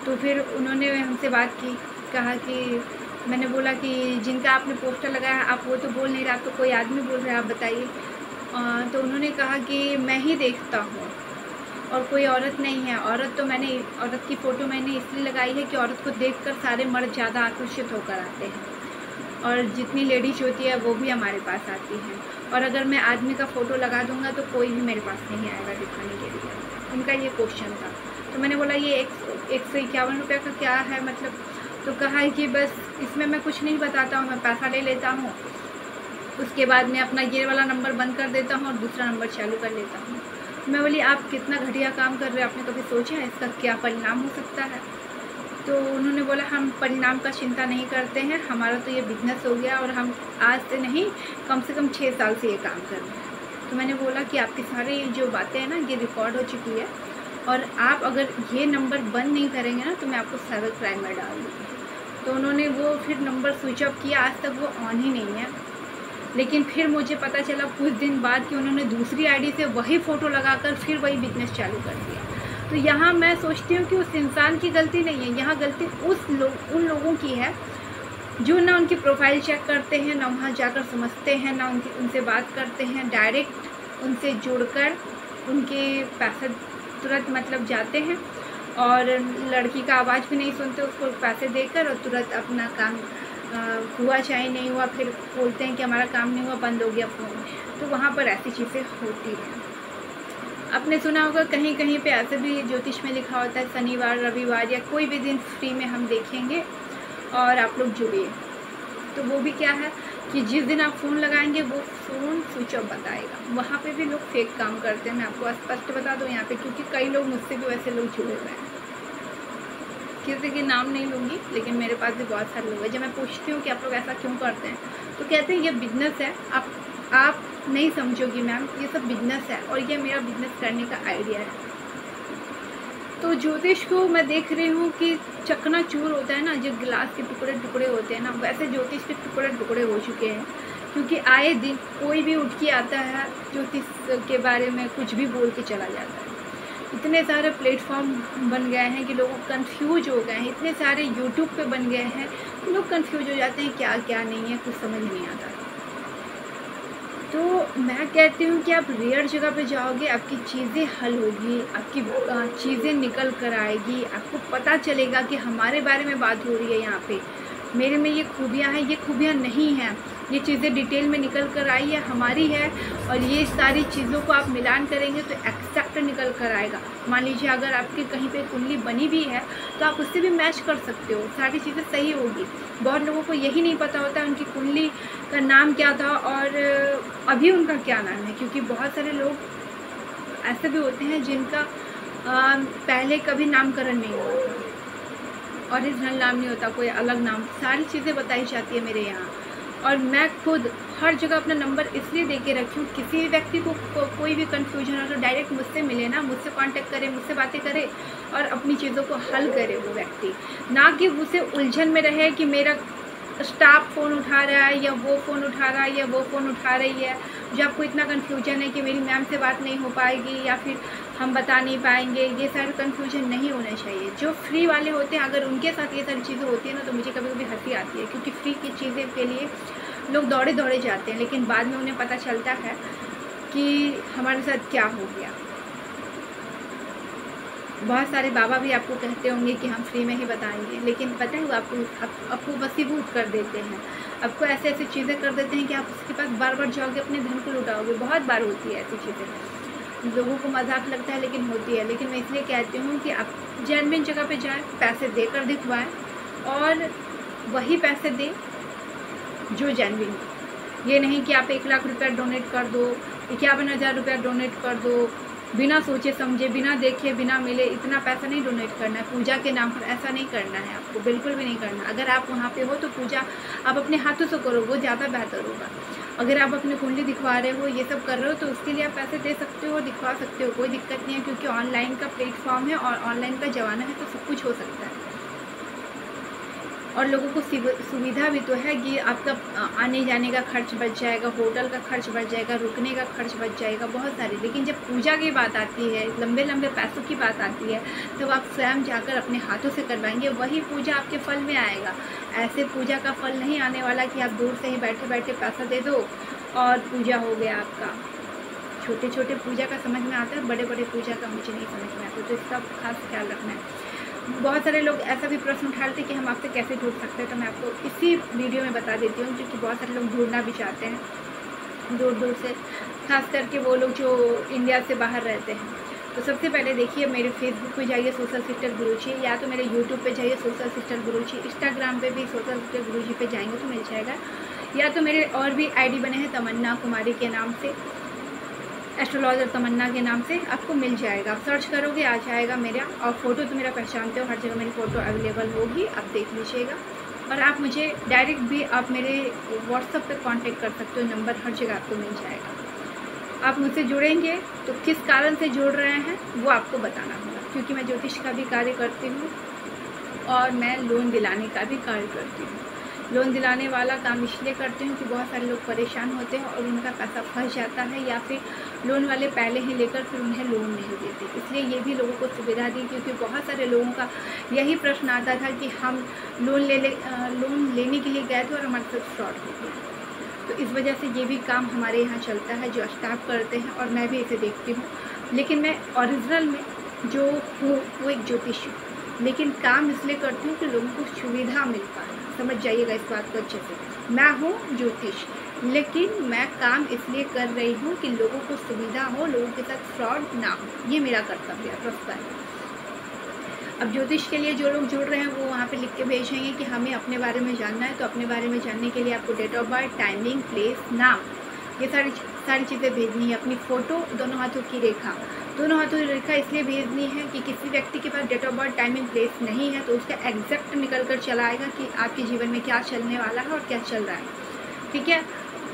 तो फिर उन्होंने हमसे बात की। कहा कि मैंने बोला कि जिनका आपने पोस्टर लगाया आप वो तो बोल नहीं रहा, तो कोई आदमी बोल रहा है, आप बताइए। तो उन्होंने कहा कि मैं ही देखता हूँ और कोई औरत नहीं है। औरत की फ़ोटो मैंने इसलिए लगाई है कि औरत को देखकर सारे मर्द ज़्यादा आकर्षित होकर आते हैं, और जितनी लेडीज होती है वो भी हमारे पास आती हैं। और अगर मैं आदमी का फ़ोटो लगा दूंगा तो कोई भी मेरे पास नहीं आएगा दिखाने के लिए। उनका ये क्वेश्चन था। तो मैंने बोला ये 151 रुपये का क्या है मतलब? तो कहा है कि बस इसमें मैं कुछ नहीं बताता हूँ, मैं पैसा ले लेता हूँ, उसके बाद मैं अपना ये वाला नंबर बंद कर देता हूँ और दूसरा नंबर चालू कर लेता हूँ। मैं बोली आप कितना घटिया काम कर रहे हो, आपने कभी सोचा है इसका क्या परिणाम हो सकता है? तो उन्होंने बोला हम परिणाम का चिंता नहीं करते हैं, हमारा तो ये बिजनेस हो गया और हम आज से नहीं कम से कम 6 साल से ये काम कर रहे हैं। तो मैंने बोला कि आपकी सारी जो बातें हैं ना ये रिकॉर्ड हो चुकी है, और आप अगर ये नंबर बंद नहीं करेंगे ना तो मैं आपको साइबर क्राइम में डाल दूँगी। तो उन्होंने वो फिर नंबर स्विच ऑफ किया, आज तक वो ऑन ही नहीं है। लेकिन फिर मुझे पता चला कुछ दिन बाद कि उन्होंने दूसरी आईडी से वही फ़ोटो लगाकर फिर वही बिजनेस चालू कर दिया। तो यहाँ मैं सोचती हूँ कि उस इंसान की गलती नहीं है, यहाँ गलती उन लोगों की है जो ना उनकी प्रोफाइल चेक करते हैं, ना वहाँ जाकर समझते हैं, ना उनसे बात करते हैं। डायरेक्ट उनसे जुड़कर उनके पैसे तुरंत मतलब जाते हैं, और लड़की का आवाज़ भी नहीं सुनते, उसको पैसे देकर और तुरंत अपना काम हुआ चाहे नहीं हुआ, फिर बोलते हैं कि हमारा काम नहीं हुआ, बंद हो गया फ़ोन। तो वहाँ पर ऐसी चीज़ें होती हैं। आपने सुना होगा कहीं कहीं पे ऐसे भी ज्योतिष में लिखा होता है शनिवार रविवार या कोई भी दिन फ्री में हम देखेंगे और आप लोग जुड़िए। तो वो भी क्या है कि जिस दिन आप फ़ोन लगाएंगे वो फ़ोन स्विच ऑफ बताएगा। वहाँ पे भी लोग फेक काम करते हैं, मैं आपको स्पष्ट बता दूँ यहाँ पे, क्योंकि कई लोग मुझसे भी वैसे लोग जुड़े हुए हैं। किसी के नाम नहीं लूँगी, लेकिन मेरे पास भी बहुत सारे लोग हैं। जब मैं पूछती हूँ कि आप लोग ऐसा क्यों करते हैं, तो कहते हैं ये बिजनेस है। आप नहीं समझोगी मैम, ये सब बिजनेस है और ये मेरा बिजनेस करने का आइडिया है। तो ज्योतिष को मैं देख रही हूँ कि चकनाचूर होता है ना, जो गिलास के टुकड़े टुकड़े होते हैं ना, वैसे ज्योतिष के टुकड़े टुकड़े हो चुके हैं। क्योंकि आए दिन कोई भी उठ के आता है ज्योतिष के बारे में कुछ भी बोल के चला जाता है। इतने सारे प्लेटफॉर्म बन गए हैं कि लोग कंफ्यूज हो गए हैं। इतने सारे यूट्यूब पे बन गए हैं कि लोग कंफ्यूज हो जाते हैं क्या क्या नहीं है, कुछ समझ नहीं आता। तो मैं कहती हूँ कि आप रेयर जगह पे जाओगे, आपकी चीज़ें हल होगी, आपकी चीज़ें निकल कर आएगी। आपको पता चलेगा कि हमारे बारे में बात हो रही है यहाँ पे, मेरे में ये खूबियाँ हैं, ये खूबियाँ नहीं हैं, ये चीज़ें डिटेल में निकल कर आई है, हमारी है। और ये सारी चीज़ों को आप मिलान करेंगे तो एक्सेप्ट निकल कर आएगा। मान लीजिए अगर आपकी कहीं पे कुंडली बनी भी है तो आप उससे भी मैच कर सकते हो, सारी चीज़ें सही होगी। बहुत लोगों को यही नहीं पता होता उनकी कुंडली का नाम क्या था और अभी उनका क्या नाम है, क्योंकि बहुत सारे लोग ऐसे भी होते हैं जिनका पहले कभी नामकरण नहीं हुआ था, ओरिजिनल नाम नहीं होता, कोई अलग नाम, सारी चीज़ें बताई जाती है मेरे यहाँ। और मैं खुद हर जगह अपना नंबर इसलिए दे के रखी हूँ, किसी भी व्यक्ति को कोई भी कन्फ्यूजन हो तो डायरेक्ट मुझसे मिले ना, मुझसे कांटेक्ट करे, मुझसे बातें करे और अपनी चीज़ों को हल करे वो व्यक्ति, ना कि उसे उलझन में रहे कि मेरा स्टाफ फ़ोन उठा रहा है या वो फ़ोन उठा रहा है या वो फ़ोन उठा रही है। जो आपको इतना कन्फ्यूजन है कि मेरी मैम से बात नहीं हो पाएगी या फिर हम बता नहीं पाएंगे, ये सारे कन्फ्यूजन नहीं होने चाहिए। जो फ्री वाले होते हैं अगर उनके साथ ये सारी चीज़ें होती है ना, तो मुझे कभी कभी हंसी आती है, क्योंकि फ्री की चीज़ें के लिए लोग दौड़े दौड़े जाते हैं, लेकिन बाद में उन्हें पता चलता है कि हमारे साथ क्या हो गया। बहुत सारे बाबा भी आपको कहते होंगे कि हम फ्री में ही बताएंगे, लेकिन पता है वो आपको वसीबूत कर देते हैं, आपको ऐसे ऐसी चीज़ें कर देते हैं कि आप उसके पास बार बार जाओगे, अपने धन को लुटाओगे। बहुत बार होती है ऐसी चीज़ें, लोगों को मजाक लगता है लेकिन होती है। लेकिन मैं इसलिए कहती हूँ कि आप जेन्युइन जगह पे जाएं, पैसे देकर दिखवाएं और वही पैसे दें जो जेन्युइन हो। ये नहीं कि आप 1 लाख रुपया डोनेट कर दो, 51,000 रुपया डोनेट कर दो, बिना सोचे समझे, बिना देखे, बिना मिले। इतना पैसा नहीं डोनेट करना है पूजा के नाम पर, ऐसा नहीं करना है आपको, बिल्कुल भी नहीं करना। अगर आप वहाँ पे हो तो पूजा आप अपने हाथों से करो, वो ज़्यादा बेहतर होगा। अगर आप अपनी कुंडली दिखवा रहे हो, ये सब कर रहे हो, तो उसके लिए आप पैसे दे सकते हो, दिखवा सकते हो, कोई दिक्कत नहीं है, क्योंकि ऑनलाइन का प्लेटफॉर्म है और ऑनलाइन का ज़माना है, तो सब कुछ हो सकता है। और लोगों को सुविधा भी तो है कि आपका आने जाने का खर्च बच जाएगा, होटल का खर्च बच जाएगा, रुकने का खर्च बच जाएगा, बहुत सारे। लेकिन जब पूजा की बात आती है, लंबे लंबे पैसों की बात आती है, तो आप स्वयं जाकर अपने हाथों से करवाएंगे, वही पूजा आपके फल में आएगा। ऐसे पूजा का फल नहीं आने वाला कि आप दूर से ही बैठे बैठे पैसा दे दो और पूजा हो गया आपका। छोटे छोटे पूजा का समझ में आता है, बड़े बड़े पूजा का मुझे नहीं समझ में आता, तो इसका खास ख्याल रखना है। बहुत सारे लोग ऐसा भी प्रश्न उठाते हैं कि हम आपसे कैसे जुड़ सकते हैं, तो मैं आपको इसी वीडियो में बता देती हूँ, क्योंकि बहुत सारे लोग जुड़ना भी चाहते हैं दूर दूर से, खास करके वो लोग जो इंडिया से बाहर रहते हैं। तो सबसे पहले देखिए, मेरे फेसबुक पे जाइए सोशल सिस्टर गुरुजी, या तो मेरे यूट्यूब पे जाइए सोशल सिस्टर गुरुजी, इंस्टाग्राम पे भी सोशल सिस्टर गुरुजी पे जाएंगे तो मिल जाएगा, या तो मेरे और भी आईडी बने हैं तमन्ना कुमारी के नाम से, एस्ट्रोलॉजर तमन्ना के नाम से आपको मिल जाएगा। आप सर्च करोगे आ जाएगा मेरा, और फ़ोटो तो मेरा पहचानते हो, हर जगह मेरी फ़ोटो अवेलेबल होगी, आप देख लीजिएगा। और आप मुझे डायरेक्ट भी आप मेरे व्हाट्सएप पे कांटेक्ट कर सकते हो, नंबर हर जगह आपको मिल जाएगा। आप मुझसे जुड़ेंगे तो किस कारण से जुड़ रहे हैं वो आपको बताना होगा, क्योंकि मैं ज्योतिष का भी कार्य करती हूँ और मैं लोन दिलाने का भी कार्य करती हूँ। लोन दिलाने वाला काम इसलिए करती हूँ कि बहुत सारे लोग परेशान होते हैं और उनका पैसा फंस जाता है, या फिर लोन वाले पहले ही लेकर फिर उन्हें लोन नहीं देते। इसलिए ये भी लोगों को सुविधा दी, क्योंकि बहुत सारे लोगों का यही प्रश्न आता था कि हम लोन लेने के लिए गए थे और हमारे साथ फ्रॉड हो गया। तो इस वजह से ये भी काम हमारे यहाँ चलता है, जो स्टाफ करते हैं, और मैं भी इसे देखती हूँ। लेकिन मैं ओरिजिनल में जो हूँ वो एक ज्योतिष हूँ, लेकिन काम इसलिए करती हूँ कि लोगों को सुविधा मिल पाए। समझ जाइएगा इस बात को अच्छे से, मैं हूँ ज्योतिष, लेकिन मैं काम इसलिए कर रही हूँ कि लोगों को सुविधा हो, लोगों के साथ फ्रॉड ना हो। ये मेरा कर्तव्य है ट्रस्ट पर। अब ज्योतिष के लिए जो लोग जुड़ रहे हैं वो वहाँ पे लिख के भेजेंगे कि हमें अपने बारे में जानना है। तो अपने बारे में जानने के लिए आपको date of birth, timing, place, नाम, ये सारी चीज़ें भेजनी है। अपनी फ़ोटो, दोनों हाथों की रेखा, दोनों हाथों की रेखा इसलिए भेजनी है कि किसी व्यक्ति के पास date of birth, timing, place नहीं है तो उसका एग्जैक्ट निकल कर चला आएगा कि आपके जीवन में क्या चलने वाला है और क्या चल रहा है। ठीक है।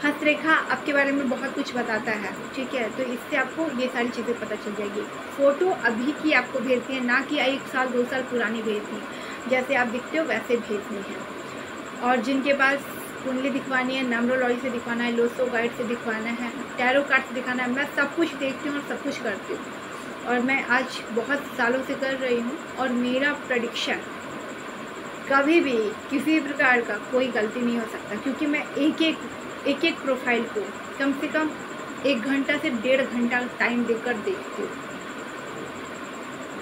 हस्तरेखा आपके बारे में बहुत कुछ बताता है। ठीक है, तो इससे आपको ये सारी चीज़ें पता चल जाएगी। फ़ोटो अभी की आपको भेजनी है, ना कि 1 साल 2 साल पुरानी भेजनी है। जैसे आप दिखते हो वैसे भेजनी है। और जिनके पास कुंडली दिखवानी है, न्यूमरोलॉजी से दिखवाना है, लोसो गाइड से दिखवाना है, टैरो कार्ड से दिखाना है, मैं सब कुछ देखती हूँ और सब कुछ करती हूँ। और मैं आज बहुत सालों से कर रही हूँ और मेरा प्रेडिक्शन कभी भी किसी प्रकार का कोई गलती नहीं हो सकता, क्योंकि मैं एक एक प्रोफाइल को कम से कम 1 घंटा से 1.5 घंटा टाइम देकर देखती हूँ,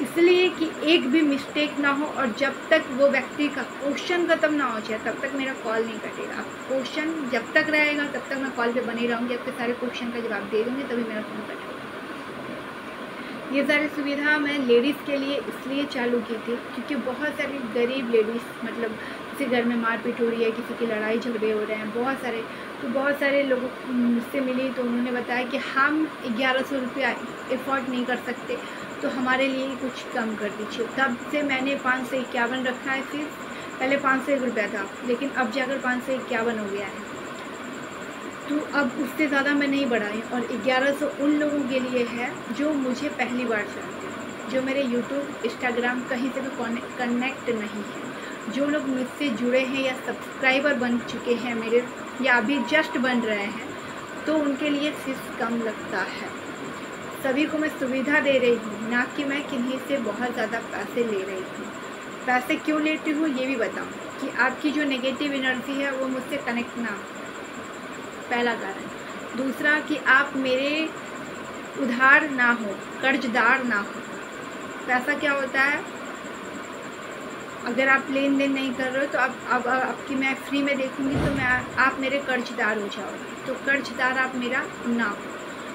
इसलिए कि एक भी मिस्टेक ना हो। और जब तक वो व्यक्ति का क्वेश्चन खत्म ना हो जाए तब तक मेरा कॉल नहीं कटेगा। क्वेश्चन जब तक रहेगा तब तक मैं कॉल पे बनी रहूँगी, आपके सारे क्वेश्चन का जवाब दे दूँगी, तभी मेरा फ़ोन कटेगा। ये सारी सुविधा मैं लेडीज़ के लिए इसलिए चालू की थी क्योंकि बहुत सारी गरीब लेडीज़, मतलब किसी घर में मारपीट हो रही है, किसी की लड़ाई झगड़े हो रहे हैं, बहुत सारे लोगों मुझसे मिली तो उन्होंने बताया कि हम 1100 रुपया एफोर्ड नहीं कर सकते, तो हमारे लिए कुछ कम कर दीजिए। तब से मैंने 551 रखा है। फिर पहले 501 रुपया था, लेकिन अब जाकर 551 हो गया है। तो अब उससे ज़्यादा मैं नहीं बढ़ाई। और 1100 उन लोगों के लिए है जो मुझे पहली बार जानते हैं, जो मेरे यूट्यूब, इंस्टाग्राम कहीं से भी कनेक्ट नहीं है, जो लोग मुझसे जुड़े हैं या सब्सक्राइबर बन चुके हैं मेरे, या अभी जस्ट बन रहे हैं, तो उनके लिए फीस कम लगता है। सभी को मैं सुविधा दे रही हूँ, ना कि मैं किन्हीं से बहुत ज़्यादा पैसे ले रही हूँ। पैसे क्यों लेती हूँ ये भी बताऊँ कि आपकी जो नेगेटिव एनर्जी है वो मुझसे कनेक्ट ना हो, पहला कारण। दूसरा कि आप मेरे उधार ना हो, कर्जदार ना हो। पैसा क्या होता है, अगर आप लेन देन नहीं कर रहे हो तो अब आपकी मैं फ्री में देखूंगी तो आप मेरे कर्जदार हो जाओगे। तो कर्जदार आप मेरा ना हो,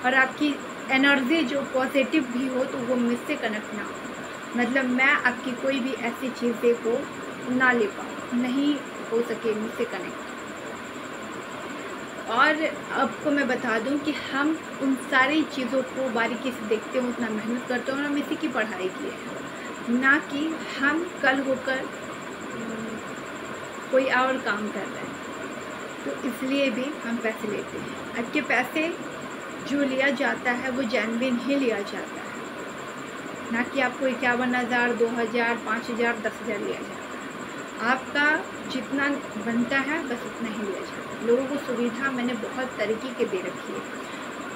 और आपकी एनर्जी जो पॉजिटिव भी हो तो वो मुझसे कनेक्ट ना हो। मतलब मैं आपकी कोई भी ऐसी चीज़ें को ना ले पाऊँ, नहीं हो सके मुझसे कनेक्ट। और आपको मैं बता दूं कि हम उन सारी चीज़ों को बारीकी से देखते हैं, उतना मेहनत करते हैं और हम इसी की पढ़ाई किए हैं, ना कि हम कल होकर कोई और काम कर रहे हैं। तो इसलिए भी हम पैसे लेते हैं। आपके पैसे जो लिया जाता है वो जेन्युइन ही लिया जाता है, ना कि आपको 51,000, 2,000, 5,000, 10,000 लिया जाता है। आपका जितना बनता है बस उतना ही लिया जाता है। लोगों को सुविधा मैंने बहुत तरीके के दे रखी है।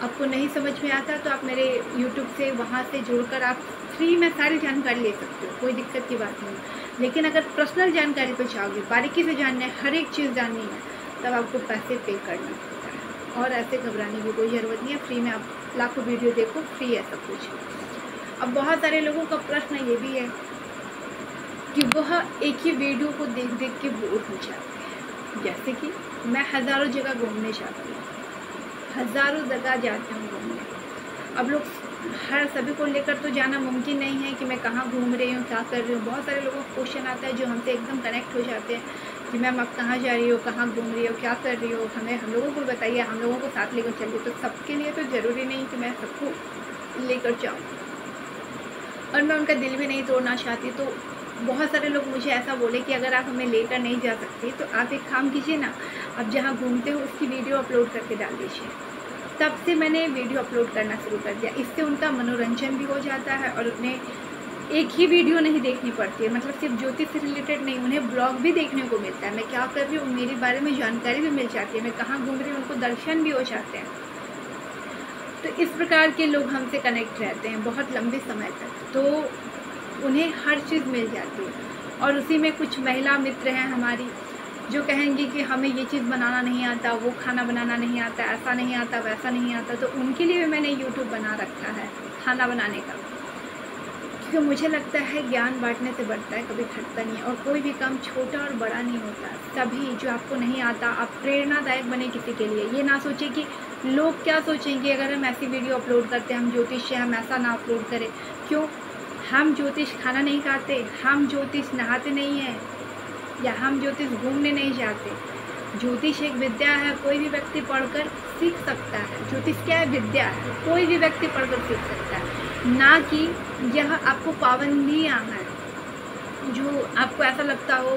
आपको नहीं समझ में आता तो आप मेरे YouTube से वहाँ से जुड़कर आप फ्री में सारी जानकारी ले सकते हो, कोई दिक्कत की बात नहीं। लेकिन अगर पर्सनल जानकारी पे चाहोगे, बारीकी से जानना है, हर एक चीज़ जाननी है, तब आपको पैसे पे करना पड़ता है। और ऐसे घबराने की कोई ज़रूरत नहीं है, फ्री में आप लाखों वीडियो देखो, फ्री है सब कुछ। अब बहुत सारे लोगों का प्रश्न ये भी है कि वह एक ही वीडियो को देख देख के बोर हो जाते हैं। जैसे कि मैं हज़ारों जगह घूमने जाती हूँ, हज़ारों जगह जाती हूँ घूमने। अब लोग सभी को लेकर तो जाना मुमकिन नहीं है कि मैं कहाँ घूम रही हूँ, क्या कर रही हूँ। बहुत सारे लोगों को क्वेश्चन आता है जो हमसे एकदम कनेक्ट हो जाते हैं कि मैम आप कहाँ जा रही हो, कहाँ घूम रही हो, क्या कर रही हो, हम लोगों को बताइए, हम लोगों को साथ लेकर चलिए। तो सबके लिए तो ज़रूरी नहीं कि मैं सबको लेकर जाऊँ, और मैं उनका दिल भी नहीं तोड़ना चाहती। तो बहुत सारे लोग मुझे ऐसा बोले कि अगर आप हमें लेकर नहीं जा सकते तो आप एक काम कीजिए ना, आप जहाँ घूमते हो उसकी वीडियो अपलोड करके डाल दीजिए। तब से मैंने वीडियो अपलोड करना शुरू कर दिया। इससे उनका मनोरंजन भी हो जाता है और उन्हें एक ही वीडियो नहीं देखनी पड़ती है। मतलब सिर्फ ज्योतिष से रिलेटेड नहीं, उन्हें ब्लॉग भी देखने को मिलता है, मैं क्या कर रही हूँ मेरे बारे में जानकारी भी मिल जाती है, मैं कहाँ घूम रही हूँ उनको दर्शन भी हो जाते हैं। तो इस प्रकार के लोग हमसे कनेक्ट रहते हैं बहुत लंबे समय तक, तो उन्हें हर चीज़ मिल जाती है। और उसी में कुछ महिला मित्र हैं हमारी जो कहेंगी कि हमें ये चीज़ बनाना नहीं आता, वो खाना बनाना नहीं आता, ऐसा नहीं आता, वैसा नहीं आता। तो उनके लिए भी मैंने YouTube बना रखा है खाना बनाने का, क्योंकि मुझे लगता है ज्ञान बांटने से बढ़ता है, कभी घटता नहीं है। और कोई भी काम छोटा और बड़ा नहीं होता। सभी जो आपको नहीं आता, आप प्रेरणादायक बने किसी के लिए। ये ना सोचे कि लोग क्या सोचेंगे अगर हम ऐसी वीडियो अपलोड करते हैं, हम ज्योतिष है, हम ऐसा ना अपलोड करें। क्यों? हम ज्योतिष खाना नहीं खाते, हम ज्योतिष नहाते नहीं हैं, या हम ज्योतिष घूमने नहीं जाते। ज्योतिष एक विद्या है, कोई भी व्यक्ति पढ़कर सीख सकता है। ज्योतिष क्या है? विद्या है, कोई भी व्यक्ति पढ़कर सीख सकता है। ना कि यह आपको पाबंदियाँ हैं जो आपको ऐसा लगता हो,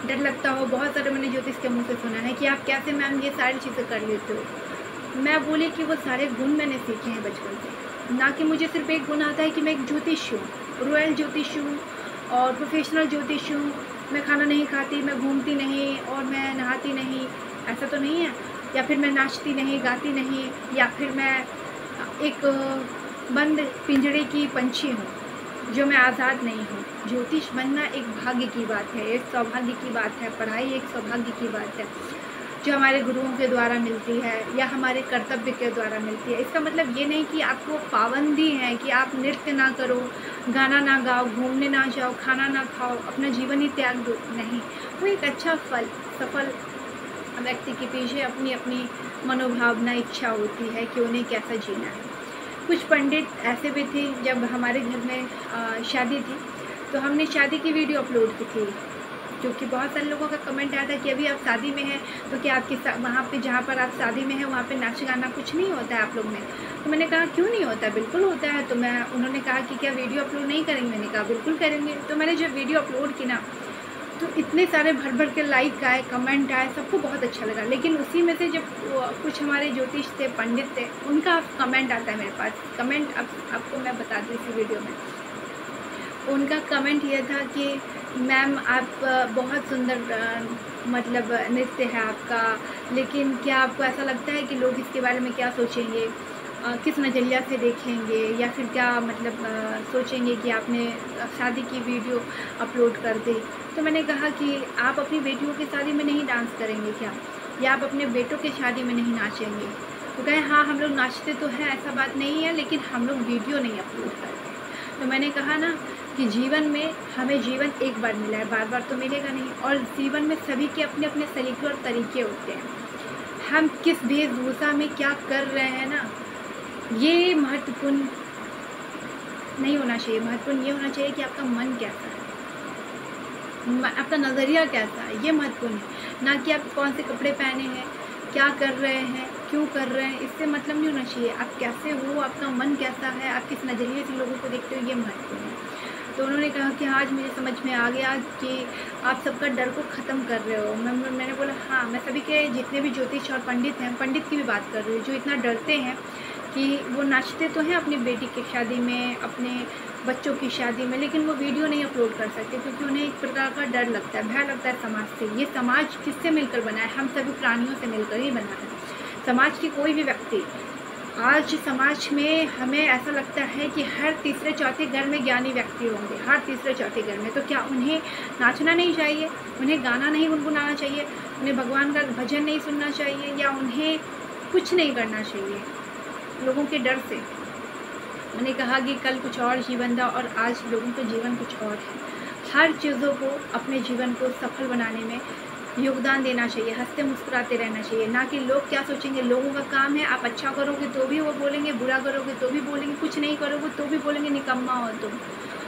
डर लगता हो। बहुत सारे मैंने ज्योतिष के मुँह से सुना है कि आप कैसे मैम ये सारी चीज़ें कर लेते हो। मैं बोली कि वो सारे गुण मैंने सीखे हैं बचपन से। ना कि मुझे सिर्फ एक गुण आता है कि मैं एक ज्योतिष हूँ, रॉयल ज्योतिष हूँ और प्रोफेशनल ज्योतिष हूँ। मैं खाना नहीं खाती, मैं घूमती नहीं और मैं नहाती नहीं, ऐसा तो नहीं है। या फिर मैं नाचती नहीं, गाती नहीं, या फिर मैं एक बंद पिंजड़े की पंछी हूँ जो मैं आज़ाद नहीं हूँ। ज्योतिष बनना एक भाग्य की बात है, एक सौभाग्य की बात है। पढ़ाई एक सौभाग्य की बात है जो हमारे गुरुओं के द्वारा मिलती है या हमारे कर्तव्य के द्वारा मिलती है। इसका मतलब ये नहीं कि आपको पाबंदी है कि आप नृत्य ना करो, गाना ना गाओ, घूमने ना जाओ, खाना ना खाओ, अपना जीवन ही त्याग दो। नहीं, वो एक अच्छा फल, सफल व्यक्ति के पीछे अपनी अपनी मनोभावना, इच्छा होती है कि उन्हें कैसा जीना है। कुछ पंडित ऐसे भी थे, जब हमारे घर में शादी थी तो हमने शादी की वीडियो अपलोड की थी, क्योंकि बहुत सारे लोगों का कमेंट आया था कि अभी आप शादी में हैं तो क्या आपके वहाँ पे जहाँ पर आप शादी में हैं वहाँ पे नाच गाना कुछ नहीं होता है आप लोग में? तो मैंने कहा क्यों नहीं होता, बिल्कुल होता है। तो उन्होंने कहा कि क्या वीडियो अपलोड नहीं करेंगे? मैंने कहा बिल्कुल करेंगे। तो मैंने जब वीडियो अपलोड की ना तो इतने सारे भर भर के लाइक आए, कमेंट आए, सबको बहुत अच्छा लगा। लेकिन उसी में से जब कुछ हमारे ज्योतिष थे, पंडित थे, उनका कमेंट आता है मेरे पास। कमेंट आपको मैं बता दी इसी वीडियो में। उनका कमेंट ये था कि मैम आप बहुत सुंदर मतलब नृत्य है आपका, लेकिन क्या आपको ऐसा लगता है कि लोग इसके बारे में क्या सोचेंगे, किस नज़रिया से देखेंगे, या फिर क्या मतलब सोचेंगे कि आपने शादी की वीडियो अपलोड कर दी। तो मैंने कहा कि आप अपनी बेटियों की शादी में नहीं डांस करेंगे क्या, या आप अपने बेटों की शादी में नहीं नाचेंगे? तो कहे हाँ हम लोग नाचते तो हैं, ऐसा बात नहीं है, लेकिन हम लोग वीडियो नहीं अपलोड करते। तो मैंने कहा ना कि जीवन में हमें जीवन एक बार मिला है, बार बार तो मिलेगा नहीं। और जीवन में सभी के अपने अपने सलीके और तरीके होते हैं। हम किस वेशभूषा में क्या कर रहे हैं ना, ये महत्वपूर्ण नहीं होना चाहिए। महत्वपूर्ण ये होना चाहिए कि आपका मन कैसा है, आपका नज़रिया कैसा है, ये महत्वपूर्ण है। ना कि आप कौन से कपड़े पहने हैं, क्या कर रहे हैं, क्यों कर रहे हैं, इससे मतलब नहीं होना चाहिए। आप कैसे हो, आपका मन कैसा है, आप किस नज़रिए से लोगों को देखते हो, ये महत्वपूर्ण है। तो उन्होंने कहा कि आज मुझे समझ में आ गया कि आप सबका डर को ख़त्म कर रहे हो। मैंने बोला हाँ, मैं सभी के जितने भी ज्योतिष और पंडित हैं, पंडित की भी बात कर रही हूँ, जो इतना डरते हैं कि वो नाचते तो हैं अपनी बेटी की शादी में, अपने बच्चों की शादी में, लेकिन वो वीडियो नहीं अपलोड कर सकते क्योंकि उन्हें एक प्रकार का डर लगता है, भय लगता है समाज से। ये समाज किससे मिलकर बना है? हम सभी प्राणियों से मिलकर ही बना है। समाज की कोई भी व्यक्ति, आज समाज में हमें ऐसा लगता है कि हर तीसरे चौथे घर में ज्ञानी व्यक्ति होंगे, हर तीसरे चौथे घर में। तो क्या उन्हें नाचना नहीं चाहिए, उन्हें गाना नहीं गुनगुनाना चाहिए, उन्हें भगवान का भजन नहीं सुनना चाहिए, या उन्हें कुछ नहीं करना चाहिए लोगों के डर से? मैंने कहा कि कल कुछ और जीवन था और आज लोगों का जीवन कुछ और है। हर चीज़ों को, अपने जीवन को सफल बनाने में योगदान देना चाहिए, हंसते मुस्कुराते रहना चाहिए। ना कि लोग क्या सोचेंगे। लोगों का काम है, आप अच्छा करोगे तो भी वो बोलेंगे, बुरा करोगे तो भी बोलेंगे, कुछ नहीं करोगे तो भी बोलेंगे निकम्मा हो तुम,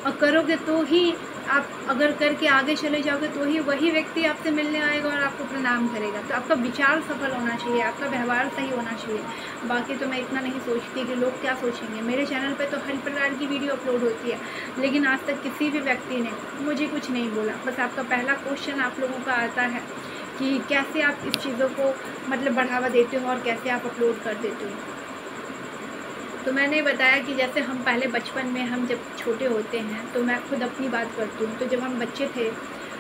और करोगे तो ही आप, अगर करके आगे चले जाओगे तो ही वही व्यक्ति आपसे मिलने आएगा और आपको प्रणाम करेगा। तो आपका विचार सफल होना चाहिए, आपका व्यवहार सही होना चाहिए। बाकी तो मैं इतना नहीं सोचती कि लोग क्या सोचेंगे। मेरे चैनल पे तो हर प्रकार की वीडियो अपलोड होती है, लेकिन आज तक किसी भी व्यक्ति ने मुझे कुछ नहीं बोला। बस आपका पहला क्वेश्चन आप लोगों का आता है कि कैसे आप इस चीज़ों को मतलब बढ़ावा देते हो और कैसे आप अपलोड कर देते हो। तो मैंने बताया कि जैसे हम पहले बचपन में, हम जब छोटे होते हैं, तो मैं खुद अपनी बात करती हूँ। तो जब हम बच्चे थे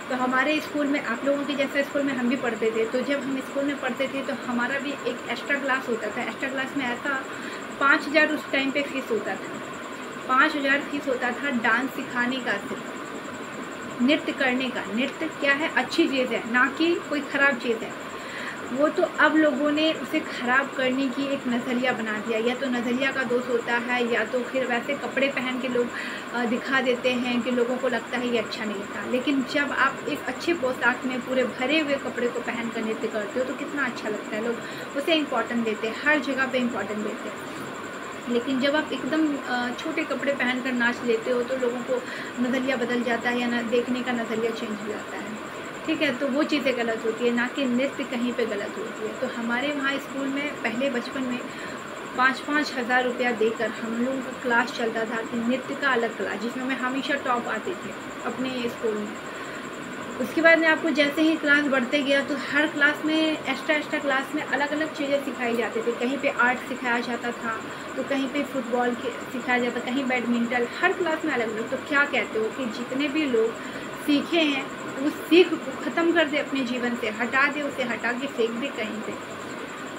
तो हमारे स्कूल में, आप लोगों के जैसे स्कूल में हम भी पढ़ते थे, तो जब हम स्कूल में पढ़ते थे तो हमारा भी एक एक्स्ट्रा क्लास होता था। एक्स्ट्रा क्लास में ऐसा 5000 उस टाइम पे फीस होता था, 5000 फीस होता था डांस सिखाने का, सिर्फ नृत्य करने का। नृत्य क्या है? अच्छी चीज़ है, ना कि कोई ख़राब चीज़ है। वो तो अब लोगों ने उसे ख़राब करने की एक नज़रिया बना दिया। या तो नज़रिया का दोष होता है, या तो फिर वैसे कपड़े पहन के लोग दिखा देते हैं कि लोगों को लगता है ये अच्छा नहीं था। लेकिन जब आप एक अच्छे पोशाक में पूरे भरे हुए कपड़े को पहन कर नृत्य करते हो तो कितना अच्छा लगता है, लोग उसे इम्पोर्टेंट देते हैं, हर जगह पे इम्पोर्टेंट देते हैं। लेकिन जब आप एकदम छोटे कपड़े पहन कर नाच लेते हो तो लोगों को नज़रिया बदल जाता है, या ना देखने का नज़रिया चेंज हो जाता है। ठीक है, तो वो चीज़ें गलत होती है, ना कि नृत्य कहीं पे गलत होती है। तो हमारे वहाँ स्कूल में पहले बचपन में 5-5 हज़ार रुपया देकर हम लोगों का क्लास चलता था कि नृत्य का अलग क्लास, जिसमें मैं हमेशा टॉप आते थे अपने स्कूल में। उसके बाद में आपको जैसे ही क्लास बढ़ते गया तो हर क्लास में एक्स्ट्रा क्लास में अलग अलग चीज़ें सिखाई जाती थी। कहीं पे आर्ट सिखाया जाता था, तो कहीं पे फुटबॉल सिखाया जाता, कहीं बैडमिंटन, हर क्लास में अलग अलग। तो क्या कहते हो कि जितने भी लोग सीखे हैं उस सीख को ख़त्म कर दे, अपने जीवन से हटा दे, उसे हटा के फेंक दे कहीं पे।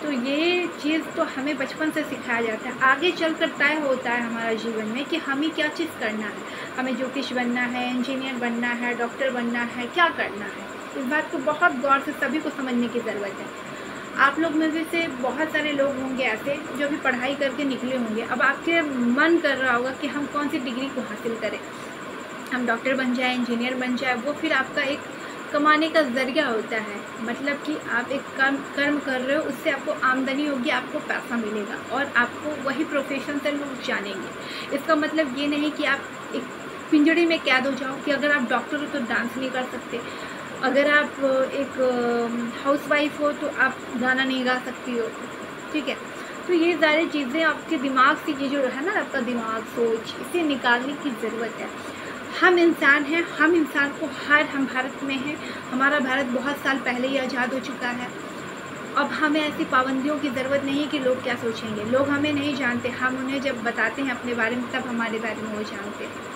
तो ये चीज़ तो हमें बचपन से सिखाया जाता है। आगे चलकर तय होता है हमारा जीवन में कि हमें क्या चीज़ करना है, हमें ज्योतिष बनना है, इंजीनियर बनना है, डॉक्टर बनना है, क्या करना है। इस बात को बहुत गौर से सभी को समझने की ज़रूरत है। आप लोग में भी से बहुत सारे लोग होंगे ऐसे जो भी पढ़ाई करके निकले होंगे। अब आपके मन कर रहा होगा कि हम कौन सी डिग्री को हासिल करें, हम डॉक्टर बन जाए, इंजीनियर बन जाए। वो फिर आपका एक कमाने का ज़रिया होता है। मतलब कि आप एक कर्म कर रहे हो, उससे आपको आमदनी होगी, आपको पैसा मिलेगा और आपको वही प्रोफेशन से लोग जानेंगे। इसका मतलब ये नहीं कि आप एक पिंजड़े में कैद हो जाओ कि अगर आप डॉक्टर हो तो डांस नहीं कर सकते, अगर आप एक हाउसवाइफ हो तो आप गाना नहीं गा सकती हो। ठीक है, तो ये सारी चीज़ें आपके दिमाग से, ये जो है ना आपका दिमाग सोच, इसे निकालने की ज़रूरत है। हम इंसान हैं, हम इंसान को हम भारत में हैं, हमारा भारत बहुत साल पहले ही आज़ाद हो चुका है। अब हमें ऐसी पाबंदियों की ज़रूरत नहीं कि लोग क्या सोचेंगे। लोग हमें नहीं जानते, हम उन्हें जब बताते हैं अपने बारे में तब हमारे बारे में वो जानते हैं।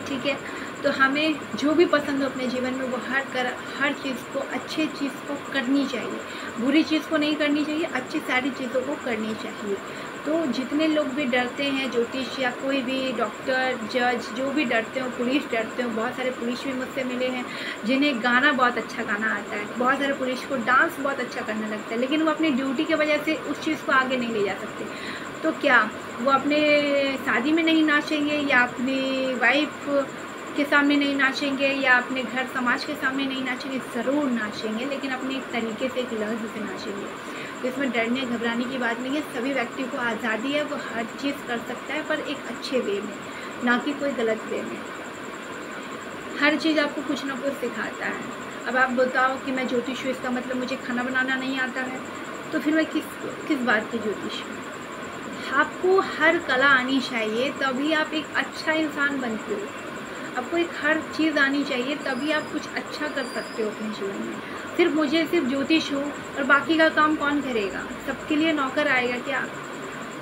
ठीक है, तो हमें जो भी पसंद हो अपने जीवन में वो हर चीज़ को, अच्छी चीज़ को करनी चाहिए, बुरी चीज़ को नहीं करनी चाहिए, अच्छी सारी चीज़ों को करनी चाहिए। तो जितने लोग भी डरते हैं, ज्योतिष या कोई भी डॉक्टर, जज, जो भी डरते हो, पुलिस डरते हो, बहुत सारे पुलिस भी मुझसे मिले हैं जिन्हें गाना बहुत अच्छा गाना आता है, बहुत सारे पुलिस को डांस बहुत अच्छा करने लगता है, लेकिन वो अपनी ड्यूटी की वजह से उस चीज़ को आगे नहीं ले जा सकते। तो क्या वो अपने शादी में नहीं नाचेंगे, या अपनी वाइफ के सामने नहीं नाचेंगे, या अपने घर समाज के सामने नहीं नाचेंगे? ज़रूर नाचेंगे, लेकिन अपने एक तरीके से, एक लहज़ से नाचेंगे। तो इसमें डरने घबराने की बात नहीं है। सभी व्यक्ति को आज़ादी है, वो हर चीज़ कर सकता है, पर एक अच्छे वे में, ना कि कोई गलत वे में। हर चीज़ आपको कुछ ना कुछ सिखाता है। अब आप बताओ कि मैं ज्योतिष हूँ, इसका मतलब मुझे खाना बनाना नहीं आता है, तो फिर मैं किस बात की ज्योतिष हूँ? आपको हर कला आनी चाहिए, तभी आप एक अच्छा इंसान बनते हो। आपको एक हर चीज़ आनी चाहिए, तभी आप कुछ अच्छा कर सकते हो अपने जीवन में। सिर्फ ज्योतिष हो और बाकी का काम कौन करेगा? सबके लिए नौकर आएगा क्या?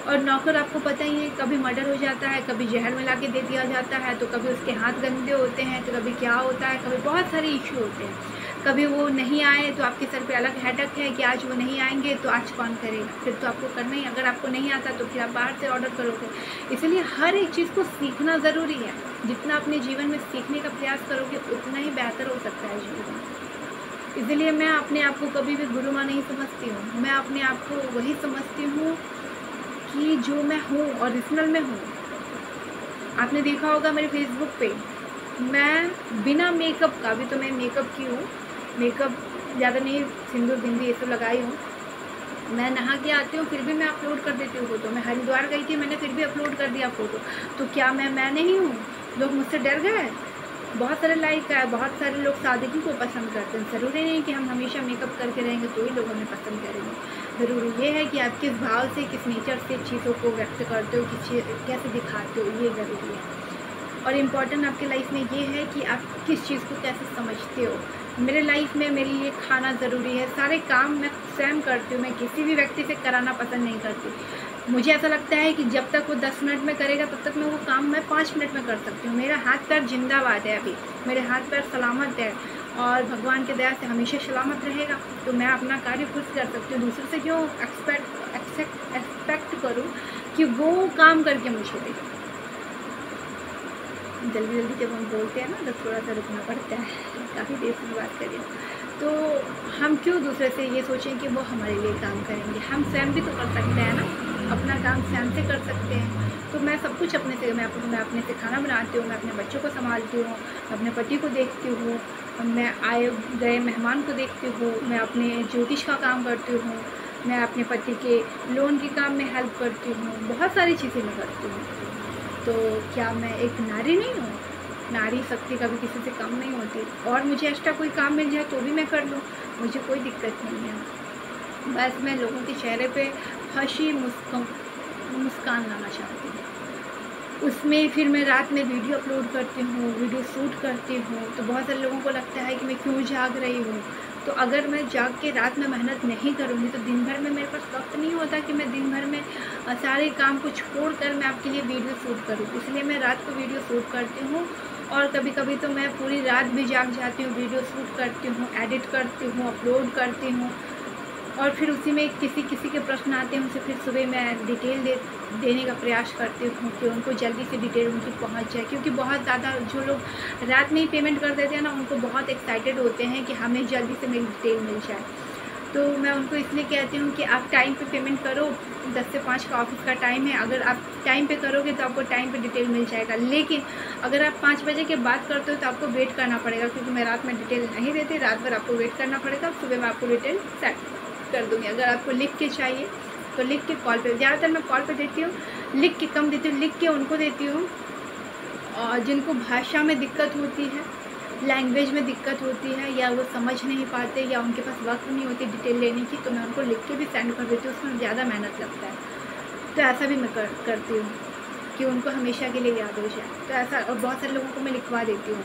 और नौकर आपको पता ही है, कभी मर्डर हो जाता है, कभी जहर मिला के दे दिया जाता है, तो कभी उसके हाथ गंदे होते हैं, तो कभी क्या होता है, कभी बहुत सारे इशू होते हैं। कभी वो नहीं आए तो आपके सर पे अलग हेडेक है कि आज वो नहीं आएंगे तो आज कौन करेगा? फिर तो आपको करना ही। अगर आपको नहीं आता तो फिर आप बाहर से ऑर्डर करोगे। इसलिए हर एक चीज़ को सीखना ज़रूरी है। जितना अपने जीवन में सीखने का प्रयास करोगे उतना ही बेहतर हो सकता है जीवन। इसलिए मैं अपने आप को कभी भी गुरु माँ नहीं समझती हूँ। मैं अपने आप को वही समझती हूँ कि जो मैं हूँ, ओरिजिनल में हूँ। आपने देखा होगा मेरे फेसबुक पे, मैं बिना मेकअप का, भी तो मैं मेकअप की हूँ, मेकअप ज़्यादा नहीं, सिंदूर बिंदी ये सब लगाई हूँ, मैं नहा के आती हूँ फिर भी मैं अपलोड कर देती हूँ फ़ोटो। मैं हरिद्वार गई थी, मैंने फिर भी अपलोड कर दिया फ़ोटो। तो क्या मैं नहीं हूँ? लोग मुझसे डर गए? बहुत सारे लाइक आए, बहुत सारे लोग सादगी को पसंद करते हैं। ज़रूरी नहीं कि हम हमेशा मेकअप करके रहेंगे तो ही लोग हमें पसंद करेंगे। ज़रूरी ये है कि आप किस भाव से, किस नेचर से चीज़ों को व्यक्त करते हो, कैसे दिखाते हो, ये ज़रूरी है। और इम्पॉर्टेंट आपके लाइफ में ये है कि आप किस चीज़ को कैसे समझते हो। मेरे लाइफ में मेरे लिए खाना ज़रूरी है। सारे काम मैं स्वयं करती हूँ, मैं किसी भी व्यक्ति से कराना पसंद नहीं करती। मुझे ऐसा लगता है कि जब तक वो 10 मिनट में करेगा तब तक मैं वो काम मैं 5 मिनट में कर सकती हूँ। मेरा हाथ पैर जिंदाबाद है, अभी मेरे हाथ पैर सलामत है और भगवान के दया से हमेशा सलामत रहेगा। तो मैं अपना कार्य खुद कर सकती हूँ। दूसरे से क्यों एक्सपेक्ट करूँ कि वो काम करके मुझे दे। जल्दी जब हम बोलते हैं ना तो थोड़ा सा रुकना पड़ता है। काफ़ी देर से बात करिए। तो हम क्यों दूसरे से ये सोचें कि वो हमारे लिए काम करेंगे। हम स्वयं भी तो कर सकते हैं ना, अपना काम स्वयं से कर सकते हैं। तो मैं सब कुछ अपने से, मैं अपने से खाना बनाती हूँ, मैं अपने बच्चों को संभालती हूँ, अपने पति को देखती हूँ, मैं आए गए मेहमान को देखती हूँ, मैं अपने ज्योतिष का काम करती हूँ, मैं अपने पति के लोन के काम में हेल्प करती हूँ, बहुत सारी चीज़ें मैं करती हूँ। तो क्या मैं एक नारी नहीं हूँ? नारी शक्ति कभी किसी से कम नहीं होती। और मुझे एक्स्ट्रा कोई काम मिल जाए तो भी मैं कर लूँ, मुझे कोई दिक्कत नहीं है। बस मैं लोगों के चेहरे पे हंसी मुस्कान लाना चाहती हूँ। उसमें फिर मैं रात में वीडियो अपलोड करती हूँ, वीडियो शूट करती हूँ। तो बहुत सारे लोगों को लगता है कि मैं क्यों जाग रही हूँ। तो अगर मैं जाग के रात में मेहनत नहीं करूँगी तो दिन भर में मेरे पास वक्त नहीं होता कि मैं दिन भर में सारे काम को छोड़ कर मैं आपके लिए वीडियो शूट करूँ। इसलिए मैं रात को वीडियो शूट करती हूँ, और कभी कभी तो मैं पूरी रात भी जाग जाती हूँ, वीडियो शूट करती हूँ, एडिट करती हूँ, अपलोड करती हूँ। और फिर उसी में किसी के प्रश्न आते हैं, उनसे फिर सुबह मैं डिटेल देने का प्रयास करती हूँ कि उनको जल्दी से डिटेल उनकी पहुँच जाए। क्योंकि बहुत ज़्यादा जो लोग रात में ही पेमेंट कर देते हैं ना, उनको बहुत एक्साइटेड होते हैं कि हमें जल्दी से मेरी डिटेल मिल जाए। तो मैं उनको इसलिए कहती हूँ कि आप टाइम पे पेमेंट करो। 10 से 5 का ऑफिस का टाइम है, अगर आप टाइम पे करोगे तो आपको टाइम पे डिटेल मिल जाएगा। लेकिन अगर आप 5 बजे के बाद करते हो तो आपको वेट करना पड़ेगा, क्योंकि मैं रात में डिटेल नहीं देती। रात भर आपको वेट करना पड़ेगा, सुबह मैं आपको डिटेल सेट कर दूँगी। अगर आपको लिख के चाहिए तो लिख के कॉल पे, ज़्यादातर मैं कॉल पे देती हूँ, लिख के कम देती हूँ। लिख के उनको देती हूँ और जिनको भाषा में दिक्कत होती है, लैंग्वेज में दिक्कत होती है, या वो समझ नहीं पाते, या उनके पास वक्त नहीं होती डिटेल लेने की, तो मैं उनको लिख के भी सेंड कर देती हूँ। उसमें ज़्यादा मेहनत लगता है, तो ऐसा भी मैं करती हूँ कि उनको हमेशा के लिए याद हो जाए। तो ऐसा, और बहुत सारे लोगों को मैं लिखवा देती हूँ।